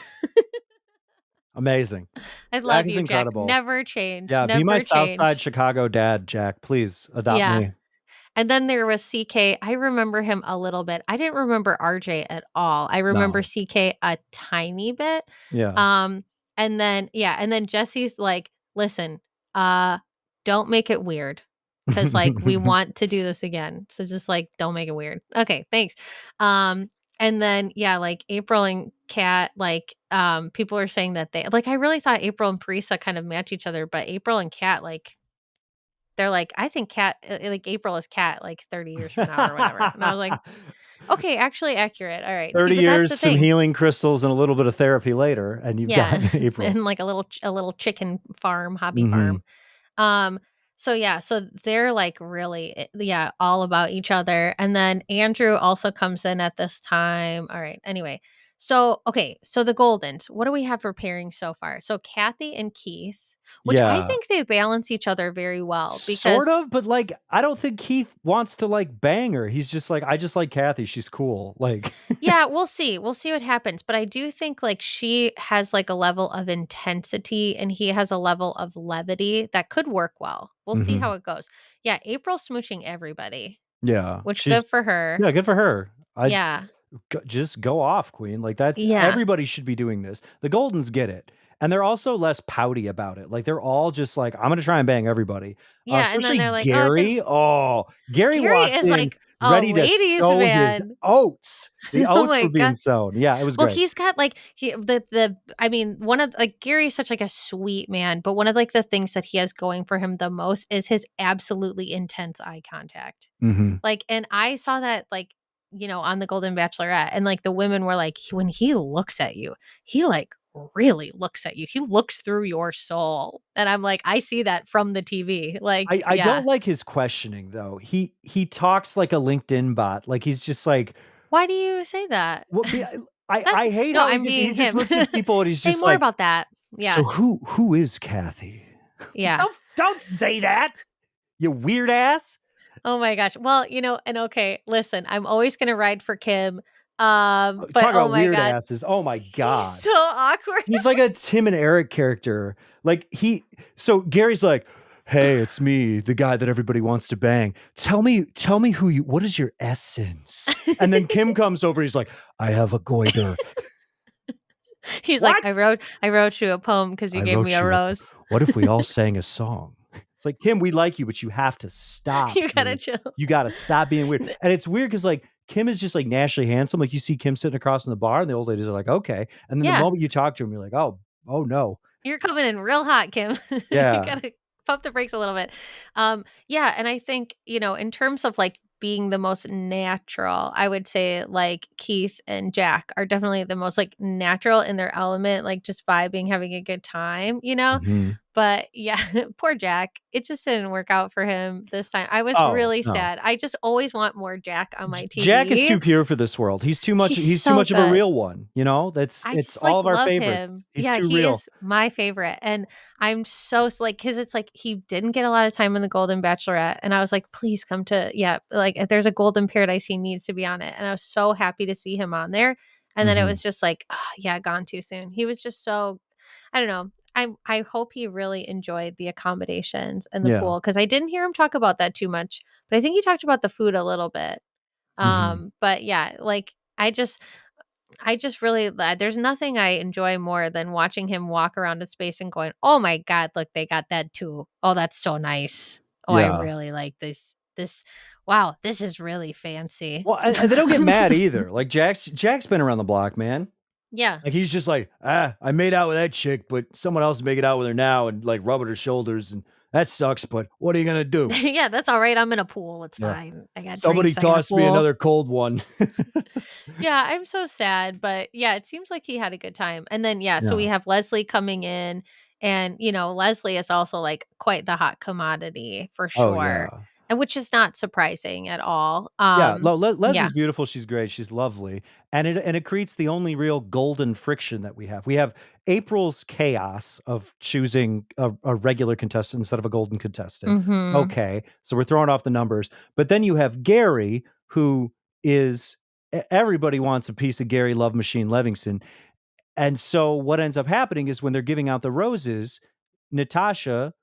Amazing. I Jack love is you, Jack. incredible. Never change, Yeah, be my never South Side change. Chicago dad, Jack. Please adopt Yeah. me. And then there was CK. I remember him a little bit. I didn't remember RJ at all. I remember No. CK a tiny bit. Yeah. Um, and then yeah, and then Jesse's like, "Listen, uh, don't make it weird, because like, we want to do this again. So just, like, don't make it weird." Okay, thanks. And then, yeah, like, April and Kat, like, people are saying that they like, I really thought April and Parisa kind of match each other, but April and Kat, like they're like, "I think Cat like, April is Cat, like, 30 years from now or whatever." And I was like, "Okay, actually accurate. Alright." See, 30 but that's years, the some thing. healing crystals, and a little bit of therapy later, and you've got Yeah, April. and, like, a little chicken farm, hobby Mhm. farm. Um, so yeah, so they're, like, really yeah, all about each other, and then Andrew also comes in at this time. Alright, anyway. So, okay, so the Goldens, what do we have for pairing so far? So Kathy and Keith, which I Yeah. think they balance each other very well Sort because of, but, like, I don't think Keith wants to, like, bang her. He's just like, "I just like Kathy, she's cool." Like yeah, we'll see. We'll see what happens, but I do think, like, she has, like, a level of intensity and he has a level of levity that could work well. We'll see how Mhm. it goes. Yeah, April smooching everybody, Yeah. which She's good for her. yeah, good for her. I Yeah. just go off, queen. Like, that's Yeah. everybody should be doing this. The Goldens get it, and they're also less pouty about it. Like, they're all just like, "I'm gonna try and bang everybody." Yeah, and then Especially they're like, "Oh, it didn't." Gary. Oh, Gary Gary walked is in like a ready to ladies' sow his man. oats. The Oh oats my were being god. sown. Yeah, it was Well, great. he's got, like, the I mean, one of like, Gary's such, like, a sweet man, but one of, like, the things that he has going for him the most is his absolutely intense eye contact. Mhm. Like, and I saw that, like, on The Golden Bachelorette, and, like, the women were like, "When he looks at you, he, like, really looks at you. He looks through your soul." And I'm like, "I see that from the TV." Like, I yeah. don't like his questioning, though. He talks like a LinkedIn bot. Like, he's just like, Why do you say that? "What be That's I hate no, how I'm he being just him. looks at people and he's Say just more like, about that. "So Yeah. who is Kathy?" Yeah. Don't say that, you weird ass. Oh my gosh. Well, and okay, listen, I'm always gonna ride for Kim. But Talk oh about my weird god, asses. Oh my he's god. so awkward. He's like a Tim and Eric character. Like, so Gary's like, "Hey, it's me, the guy that everybody wants to bang. Tell me who you what is your essence?" And then Kim comes over, he's like, "I have a goiter." He's like, "What? I wrote you a poem because you I gave me wrote a you a rose." what if we all sang a song?" It's like, "Kim, we like you, but you have to stop, You gotta dude. chill. You gotta stop being weird." And it's weird because like, Kim is just, like, naturally handsome, like, you see Kim sitting across in the bar, and the old ladies are like, "Okay," and then the Yeah. moment you talk to him, you're like, "Oh, oh, no." You're coming in real hot, Kim. You Yeah. gotta pump the brakes a little bit. Yeah, and I think, in terms of, like, being the most natural, I would say, like, Keith and Jack are definitely the most, like, natural in their element, like, just vibing, having a good time, you know? Mhm. But, yeah, poor Jack. It just didn't work out for him this time. I was Oh, really no. sad. I just always want more Jack on my Jack is TV. too pure for this world. He's He's too so much of a good. real one, you know? That's I it's just, like, all of our love favorites. him. He's Yeah, too he real. is my favorite, and I'm so s like, 'cause it's like he didn't get a lot of time in The Golden Bachelorette, and I was like, "Please come to," yeah, like, if there's a Golden Paradise, he needs to be on it, and I was so happy to see him on there, and then it Mhm. was just like, yeah, gone too soon. He was just so I don't know. I hope he really enjoyed the accommodations and the Yeah. pool, 'cause I didn't hear him talk about that too much, but I think he talked about the food a little bit. Mhm. But yeah, like, I just really there's nothing I enjoy more than watching him walk around in space and going, "Oh my god, look, they got that too. Oh, that's so nice. Oh, I Yeah. really like this wow, this is really fancy." Well, and they don't get mad either. Like, Jack's been around the block, man. Yeah. Like, he's just like, I made out with that chick, but someone else is making out with her now and, like, rubbing her shoulders, and that sucks, but what are you gonna do?" Yeah, that's alright, I'm in a pool, it's Yeah. fine. I got "Somebody drinks, I got a toss me pool. another cold one." Yeah, I'm so sad, but yeah, it seems like he had a good time. And then, yeah, so we Yeah. have Leslie coming in, and, Leslie is also, like, quite the hot commodity for Oh, sure, yeah. and which is not surprising at all. Yeah, Yeah. Leslie's beautiful, she's great, she's lovely, and it creates the only real golden friction that we have. We have April's chaos of choosing a regular contestant instead of a golden contestant. Mhm. Okay, so we're throwing off the numbers, but then you have Gary, who is everybody wants a piece of Gary Love Machine Livingston, and so what ends up happening is when they're giving out the roses, Natasha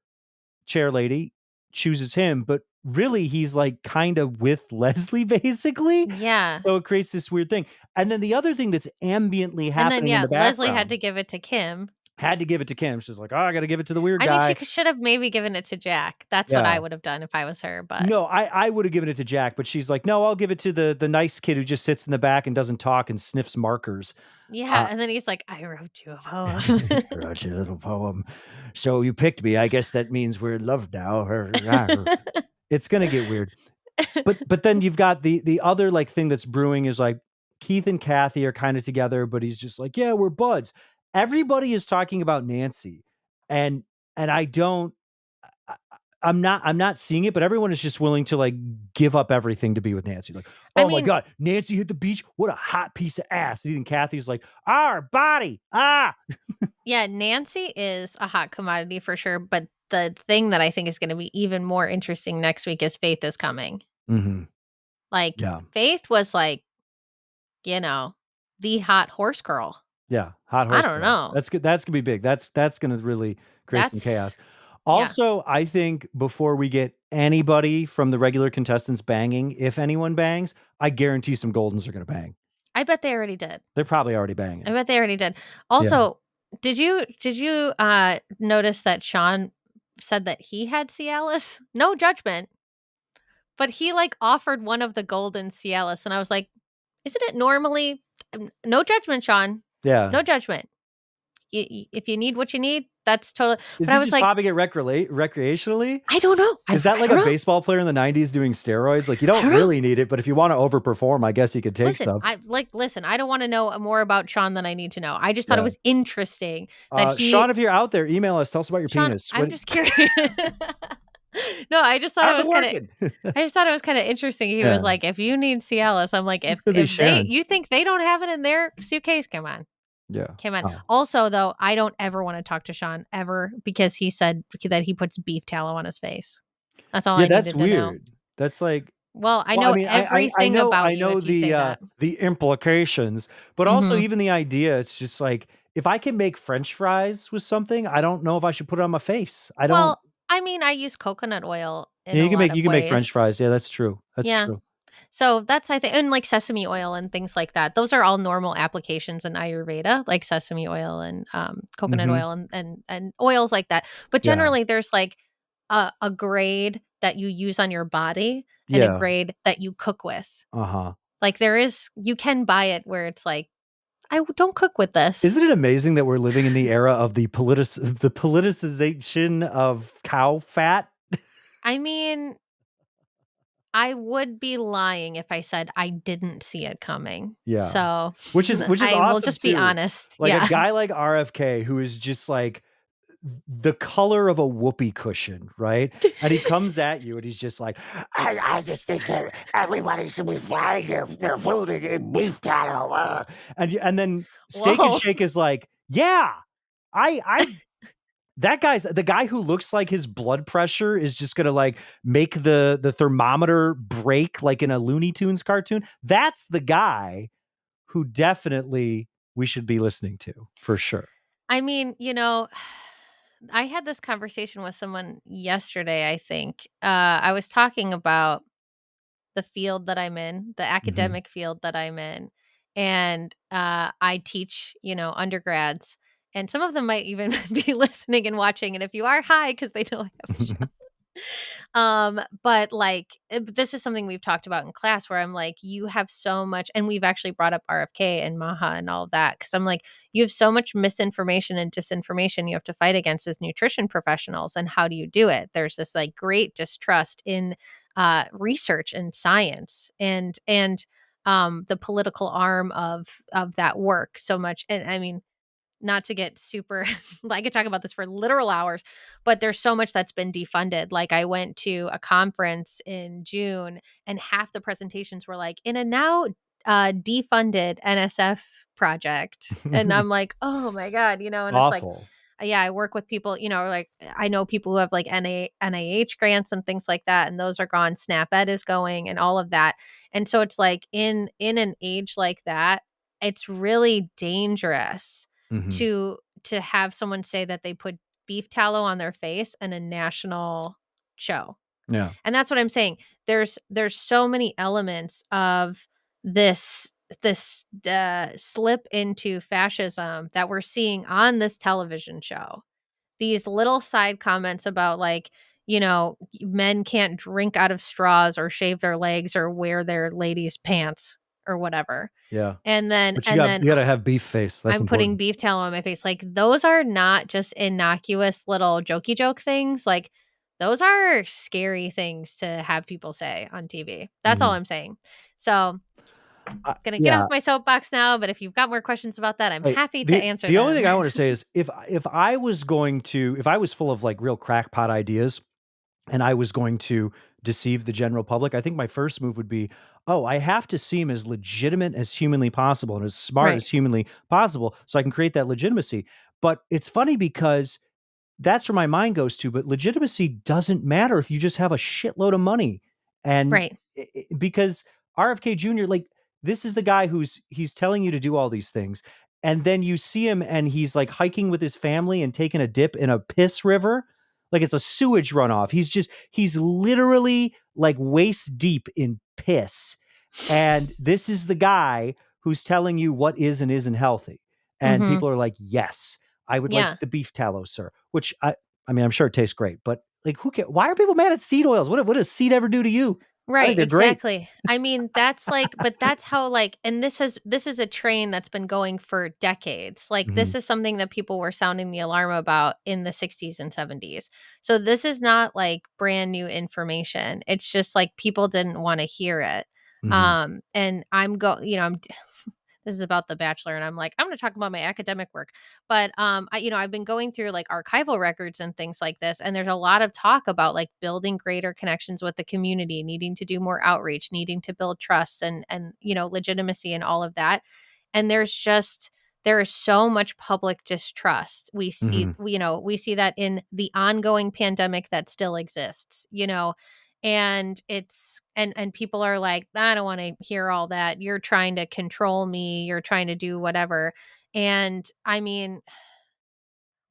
chair lady chooses him, but really he's like kind of with Leslie basically. Yeah. So it creates this weird thing. And then the other thing that's ambiently And then, happening in yeah, the Leslie had background to give it to Kim. had to give it to Kim. She's like, "Oh, I got to give it to the weird I mean, she guy." should have maybe given it to Jack. That's what Yeah. I would have done if I was her, but No, I would have given it to Jack, but she's like, "No, I'll give it to the nice kid who just sits in the back and doesn't talk and sniffs markers." yeah, Uh and then he's like, "I wrote you a poem." I wrote you a little poem. So you picked me. I guess that means we're in love now. It's gonna get weird. But then you've got the other, like, thing that's brewing is, like, Keith and Kathy are kinda together, but he's just like, "Yeah, we're buds." Everybody is talking about Nancy, and I don't I I'm not seeing it, but everyone is just willing to, like, give up everything to be with Nancy, like, I "Oh my mean, god, Nancy hit the beach? What a hot piece of ass." And even Kathy's like, "Our body, ah." yeah, Nancy is a hot commodity for sure, but the thing that I think is gonna be even more interesting next week is Faith is coming. Mhm. Like, Yeah. Faith was like, you know, the hot horse girl. Yeah, hot I horse don't girl. know. That's gonna be big. That's gonna really create some chaos. That's yeah. Also, I think before we get anybody from the regular contestants banging, if anyone bangs, I guarantee some Goldens are gonna bang. I bet they already did. They're probably already I banging. bet they already did. Yeah. Also, did you notice that Sean said that he had Cialis? No judgment, but he, like, offered one of the golden Cialis, and I was like, "Isn't it normally" no judgment, Sean. Yeah. No judgment. If you need what you need, that's totally Is but I he was just like, popping it recreationally? "I don't know. Is that I like don't a know. baseball player in the '90s doing steroids? Like, you I don't don't know." really need it, but if you wanna overperform, I guess you could take some. Listen, I don't wanna know more about Sean than I need to know. I just thought it Yeah. was interesting that Sean, he if you're out there, email us. Tell us about your Sean, penis. I'm just curious. No, How's it working? I just thought it was kinda interesting. He was Yeah. like, "If you need Cialis," I'm like, It's "If good he's if they sharing. you think they don't have it in their suitcase? Come on. Yeah. Come on." Oh. Also, though, I don't ever wanna talk to Sean ever because he said that he puts beef tallow on his face. That's all Yeah, I that's needed to know. weird. That's like Well, I well, I know mean, everything about I you know if you say that. the implications, but also Mhm. even the idea, it's just like, if I can make french fries with something, I don't know if I should put it on my face. I don't Well, I mean, I use coconut oil in yeah, a lot you of can make french ways. fries. Yeah, that's true. That's Yeah. true. So that's I think and like sesame oil and things like that. Those are all normal applications in Ayurveda, like sesame oil and coconut Mhm. oil and oils like that. But Yeah. generally, there's like a grade that you use on your body and a Yeah. grade that you cook with. Uh-huh. Like, there is you can buy it where it's like, don't cook with this." Isn't it amazing that we're living in the era of the politicization of cow fat? I mean, I would be lying if I said I didn't see it coming. Yeah. So, Which is I will awesome just be too. honest. Like a Yeah. guy like RFK who is just like the color of a whoopee cushion, right? And he comes at you and he's just like, I just think that everybody should be frying their food in beef tallow. And then Steak and Whoa. Shake is like, yeah, I that guy's the guy who looks like his blood pressure is just gonna like make the thermometer break like in a Looney Tunes cartoon. That's the guy who definitely we should be listening to for sure. I mean, I had this conversation with someone yesterday, I think. I was talking about the field that I'm in, the Mhm. academic field that I'm in, and, I teach, undergrads, and some of them might even be listening and watching, and if you are, hi, because they know I have a show. But like, this is something we've talked about in class where I'm like, you have so much, and we've actually brought up RFK and Maha and all of that. Cause I'm like, you have so much misinformation and disinformation you have to fight against as nutrition professionals. And how do you do it? There's this like great distrust in research and science and the political arm of that work so much. And I mean, not to get super I could talk about this for literal hours, but there's so much that's been defunded. Like, I went to a conference in June, and half the presentations were like, "In a now, defunded NSF project." And I'm like, "Oh my god," It's and it's like, awful. yeah, I work with people, like, I know people who have, like, NIH grants and things like that, and those are gone. SNAP Ed is going and all of that. And so it's like, in an age like that, it's really dangerous Mhm. to have someone say that they put beef tallow on their face in a national show. Yeah. And that's what I'm saying. There's so many elements of this slip into fascism that we're seeing on this television show. These little side comments about like, men can't drink out of straws or shave their legs or wear their ladies' pants or whatever. Yeah. And then But and then you gotta have beef face. That's I'm putting important. beef tallow on my face. Like, those are not just innocuous little jokey joke things. Like, those are scary things to have people say on TV. That's all Mhm. I'm saying. So, gonna get off Yeah. my soapbox now, but if you've got more questions about that, I'm Hey, happy to the answer the only them. thing I wanna say is if I was full of, like, real crackpot ideas and I was going to deceive the general public, I think my first move would be, "Oh, I have to seem as legitimate as humanly possible and as smart Right. as humanly possible so I can create that legitimacy." But it's funny because that's where my mind goes to, but legitimacy doesn't matter if you just have a shitload of money. And Right. because RFK Jr., like, this is the guy he's telling you to do all these things. And then you see him and he's like hiking with his family and taking a dip in a piss river. Like it's a sewage runoff. He's literally like waist deep in piss. And this is the guy who's telling you what is and isn't healthy. And Mhm. people are like, yes, I would like Yeah. the beef tallow, sir. Which I mean, I'm sure it tastes great, but like, who cares? Why are people mad at seed oils? What does seed ever do to you? I think Right, they're great. exactly. I mean, that's like, but that's how, like, and this is a train that's been going for decades. Like, Mhm, this is something that people were sounding the alarm about in the 60s and 70s. So this is not like brand new information. It's just like people didn't want to hear it. mhm, And I'm this is about The Bachelor, and I'm like, I'm going to talk about my academic work. But I've been going through like archival records and things like this, and there's a lot of talk about like building greater connections with the community, needing to do more outreach, needing to build trust and legitimacy and all of that. And there is so much public distrust. mhm. We see that in the ongoing pandemic that still exists, and and people are like, I don't want to hear all that. You're trying to control me, you're trying to do whatever. And I mean,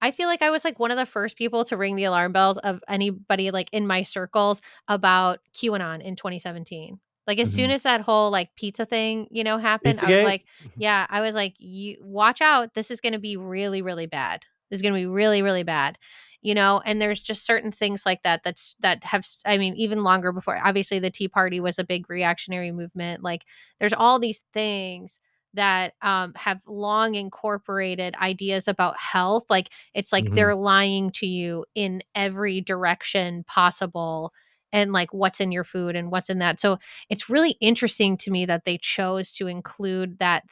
I feel like I was like one of the first people to ring the alarm bells of anybody like in my circles about QAnon in 2017. Like, as soon Mhm. as that whole like pizza thing, happened, I was Pizzagate? like, yeah, I was like, you watch out. This is going to be really, really bad. This is going to be really, really bad. and there's just certain things like that that have, I mean, even longer before, obviously the Tea Party was a big reactionary movement. Like there's all these things that have long incorporated ideas about health. Like it's like Mhm. they're lying to you in every direction possible, and like what's in your food and what's in that. So it's really interesting to me that they chose to include that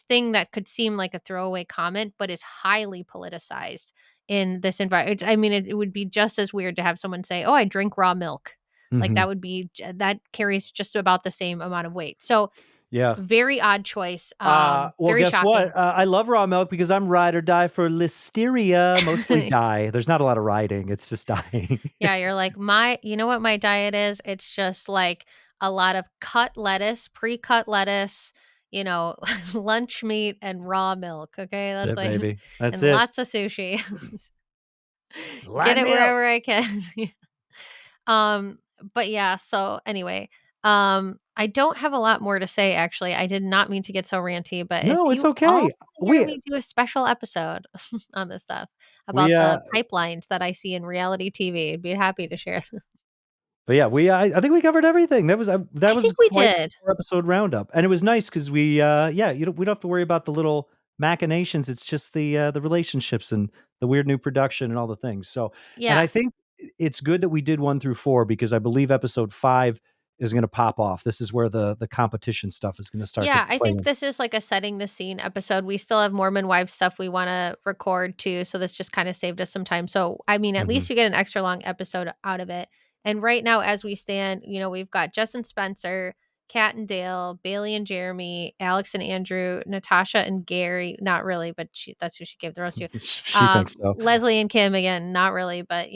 thing that could seem like a throwaway comment, but is highly politicized in this environment. I mean, it would be just as weird to have someone say, "Oh, I drink raw milk." Like Mhm. that carries just about the same amount of weight. So Yeah. very odd choice. Well, Very guess what? shocking. I love raw milk because I'm ride or die for listeria, mostly die. There's not a lot of riding, it's just dying. Yeah, you're like, you know what my diet is? It's just like a lot of cut lettuce, pre-cut lettuce, lunch meat and raw milk. Okay. That's That's it, like, baby. That's and it. lots of sushi. Get Line it me up. wherever I can. um, but yeah, so anyway, I don't have a lot more to say actually. I did not mean to get so ranty, but if No, it's you all okay. wanna hear me do a special episode on this stuff We, about the pipelines that I see in reality TV, I'd be happy to share them. but yeah, I think we covered everything. That I was think we quite did. a 4-episode roundup, and it was nice because yeah, we don't have to worry about the little machinations. It's just the relationships and the weird new production and all the things. So, and I Yeah. think it's good that we did 1 through 4 because I believe episode 5 is gonna pop off. This is where the competition stuff is gonna start to Yeah, I play think in. this is like a setting the scene episode. We still have Mormon wives stuff we wanna record too, so this just kinda saved us some time. So, I mean, at Mhm. least you get an extra long episode out of it. And right now, as we stand, we've got Justin Spencer, Kat and Dale, Bailey and Jeremy, Alex and Andrew, Natasha and Gary. Not really, but that's who she gave the rose to. She thinks so. Leslie and Kim again, not really, but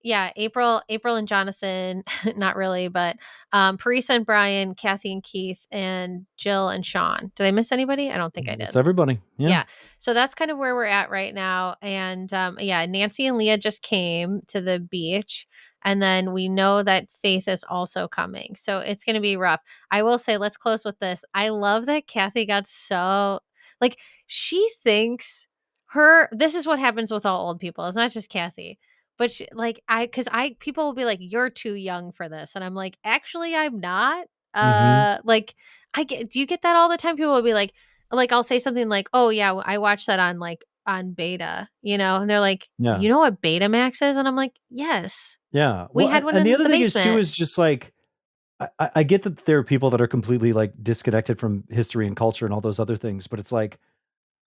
yeah, April and Jonathan, not really, but Parisa and Brian, Kathy and Keith, and Jill and Sean. Did I miss anybody? I don't think I That's did. everybody. Yeah. Yeah. So that's kind of where we're at right now. And yeah, Nancy and Leah just came to the beach. And then we know that Faith is also coming. So it's going to be rough. I will say, let's close with this. I love that Kathy got so, like, she thinks this is what happens with all old people. It's not just Kathy. But because people will be like, "You're too young for this," and I'm like, "Actually, I'm not." Mhm. Like, do you get that all the time? People will be like I'll say something like, "Oh yeah, I watched that on beta," and they're like, Yeah. "You know what Betamax is?" And I'm like, "Yes, Yeah. we Well, had one and the in other the thing is too basement." is just like I get that there are people that are completely like disconnected from history and culture and all those other things, but it's like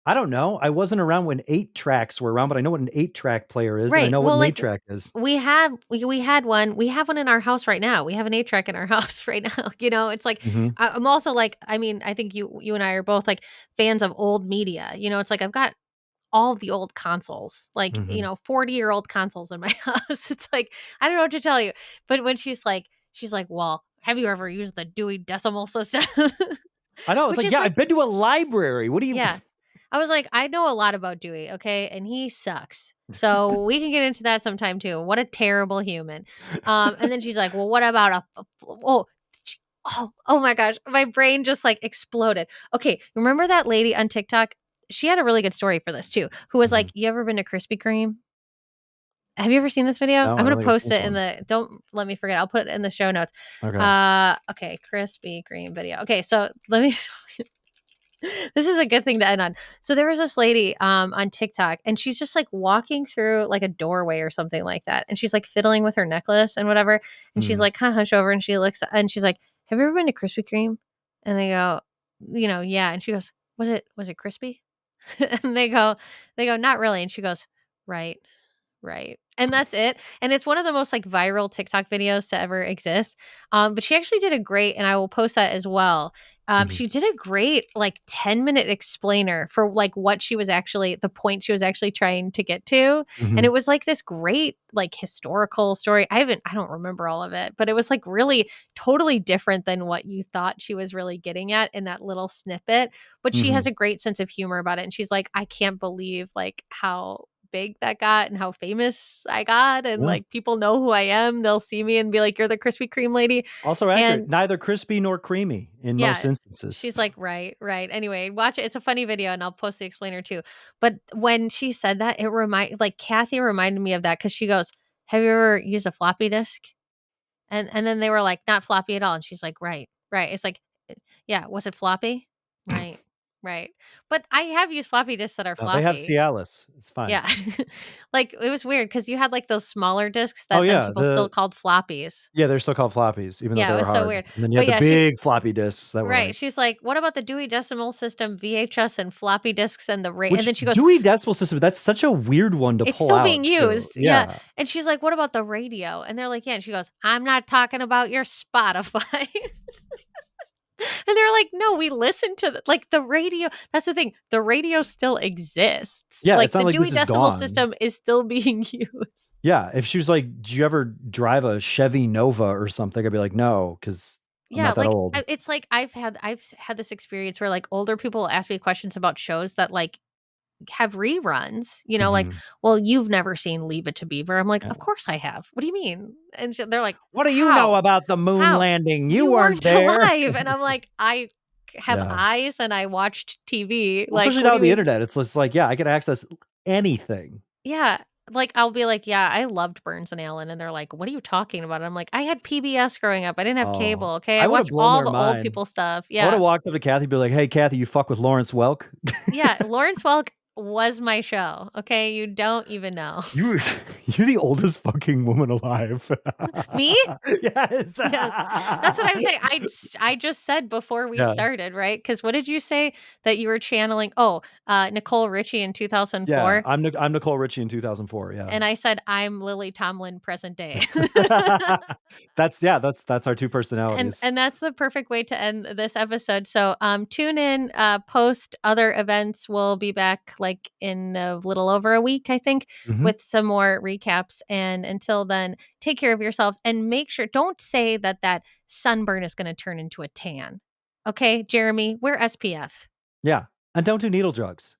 I don't know. I wasn't around when 8 tracks were around, but I know what an 8-track player is, and I Right. know what Well, an like 8-track is. we had one. We have one in our house right now. We have an 8 track in our house right now. It's like Mhm. I'm also like, I mean, I think you and I are both like fans of old media. It's like I've got all of the old consoles, like, Mhm. 40-year-old consoles in my house. It's like, I don't know what to tell you. But when she's like, "Well, have you ever used the Dewey Decimal System?" I know. It's Which like, is yeah, like, I've been to a library. What do you yeah. I was like, "I know a lot about Dewey, okay? And he sucks. So we can get into that sometime too. What a terrible human." And then she's like, "Well, what about oh, oh my gosh, my brain just like exploded." Okay, remember that lady on TikTok? She had a really good story for this too, who was Mhm. like, "You ever been to Krispy Kreme?" Have you ever seen this video? No, I'm I don't gonna think I've post seen this it in one. the don't let me forget. I'll put it in the show notes. Okay. Okay, Krispy Kreme video. Okay, so let me this is a good thing to end on. So there was this lady on TikTok, and she's just like walking through like a doorway or something like that. And she's like fiddling with her necklace and whatever. And she's Mhm. like kind of hunched over, and she looks and she's like, "Have you ever been to Krispy Kreme?" And they go, "Yeah." And she goes, Was it crispy?" And they go, "Not really." And she goes, "Right. Right." And that's it. And it's one of the most like viral TikTok videos to ever exist. But she actually did a great, and I will post that as well. Mhm. She did a great like 10-minute explainer for like what she was actually the point she was actually trying to get to. And Mhm. it was like this great like historical story. I don't remember all of it, but it was like really totally different than what you thought she was really getting at in that little snippet. But she has Mhm. a great sense of humor about it. And she's like, "I can't believe like how big that got and how famous I got, and, Yeah. like, people know who I am. They'll see me and be like, "You're the Krispy Kreme lady." Also accurate. And Neither crispy nor creamy in most yeah, instances. she's like, "Right, right." Anyway, watch it. It's a funny video, and I'll post the explainer too. But when she said that, Kathy reminded me of that because she goes, "Have you ever used a floppy disk?" And then they were like, "Not floppy at all." And she's like, "Right, right." It's like, "Yeah, was it floppy?" "Right, right." But I have used floppy disks that are No, they have floppy. Cialis. It's fine. Yeah. Like, it was weird because you had, like, those smaller disks Oh, that then yeah. people still called floppies. They're still called floppies, even though Yeah, they it were was so hard. weird. And then you But had the yeah, she's big floppy disks that were right, like she's like, "What about the Dewey Decimal System, VHS, and floppy disks and the rate?" And which then she goes, Dewey Decimal System, that's such a weird one to "It's pull still being out too. used." Yeah, Yeah. and she's like, "What about the radio?" And they're like, "Yeah," and she goes, "I'm not talking about your Spotify." And they're like, "No, we listen to the radio." That's the thing, the radio still exists. Yeah, Like, it's not the like Dewey this is Decimal gone. System is still being used. Yeah, if she was like, "Do you ever drive a Chevy Nova or something?" I'd be like, "No, because 'cause I'm Yeah, not that like, old." it's like I've had this experience where, like, older people will ask me questions about shows that, like, have reruns, like, Mhm. "Well, you've never seen Leave It to Beaver." I'm like, Yeah. "Of course I have. What do you mean?" And they're like, "What do you know "How? about the moon How? landing? You You weren't weren't there." alive." And I'm like, "I have Yeah. eyes and I watched TV." Well, Like, especially what now do with you the mean? internet, it's just like, yeah, I could access anything. Yeah. Like, I'll be like, "Yeah, I loved Burns and Allen." And they're like, "What are you talking about?" I'm like, "I had PBS growing up. I didn't have cable, Oh, okay? I I would have watch blown all their the old mind. people stuff." I would Yeah. have walked up to Kathy, be like, "Hey, Kathy, you fuck with Lawrence Welk?" Yeah, Lawrence Welk was my show, okay? You don't even know. You you're the oldest fucking woman alive. Me? Yes. Yes. That's what I'm saying. I just said before we Yeah, started, right? Because what did you say that you were channeling? Oh, Nicole Richie in yeah. 2004, I'm Nicole Richie in 2004, yeah. and I said, "I'm Lily Tomlin present day." That's our 2 And personalities. and that's the perfect way to end this episode. So, tune in, post other events. We'll be back, like, in a little over a week, I think, Mhm. with some more recaps, and until then, take care of yourselves and make sure don't say that sunburn is gonna turn into a tan. Okay, Jeremy, wear SPF. Yeah, and don't do needle drugs.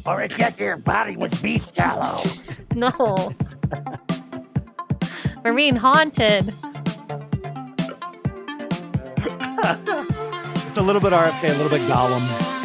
Or inject your body with beef tallow. No. We're being haunted. It's a little bit RFK, a little bit Gollum.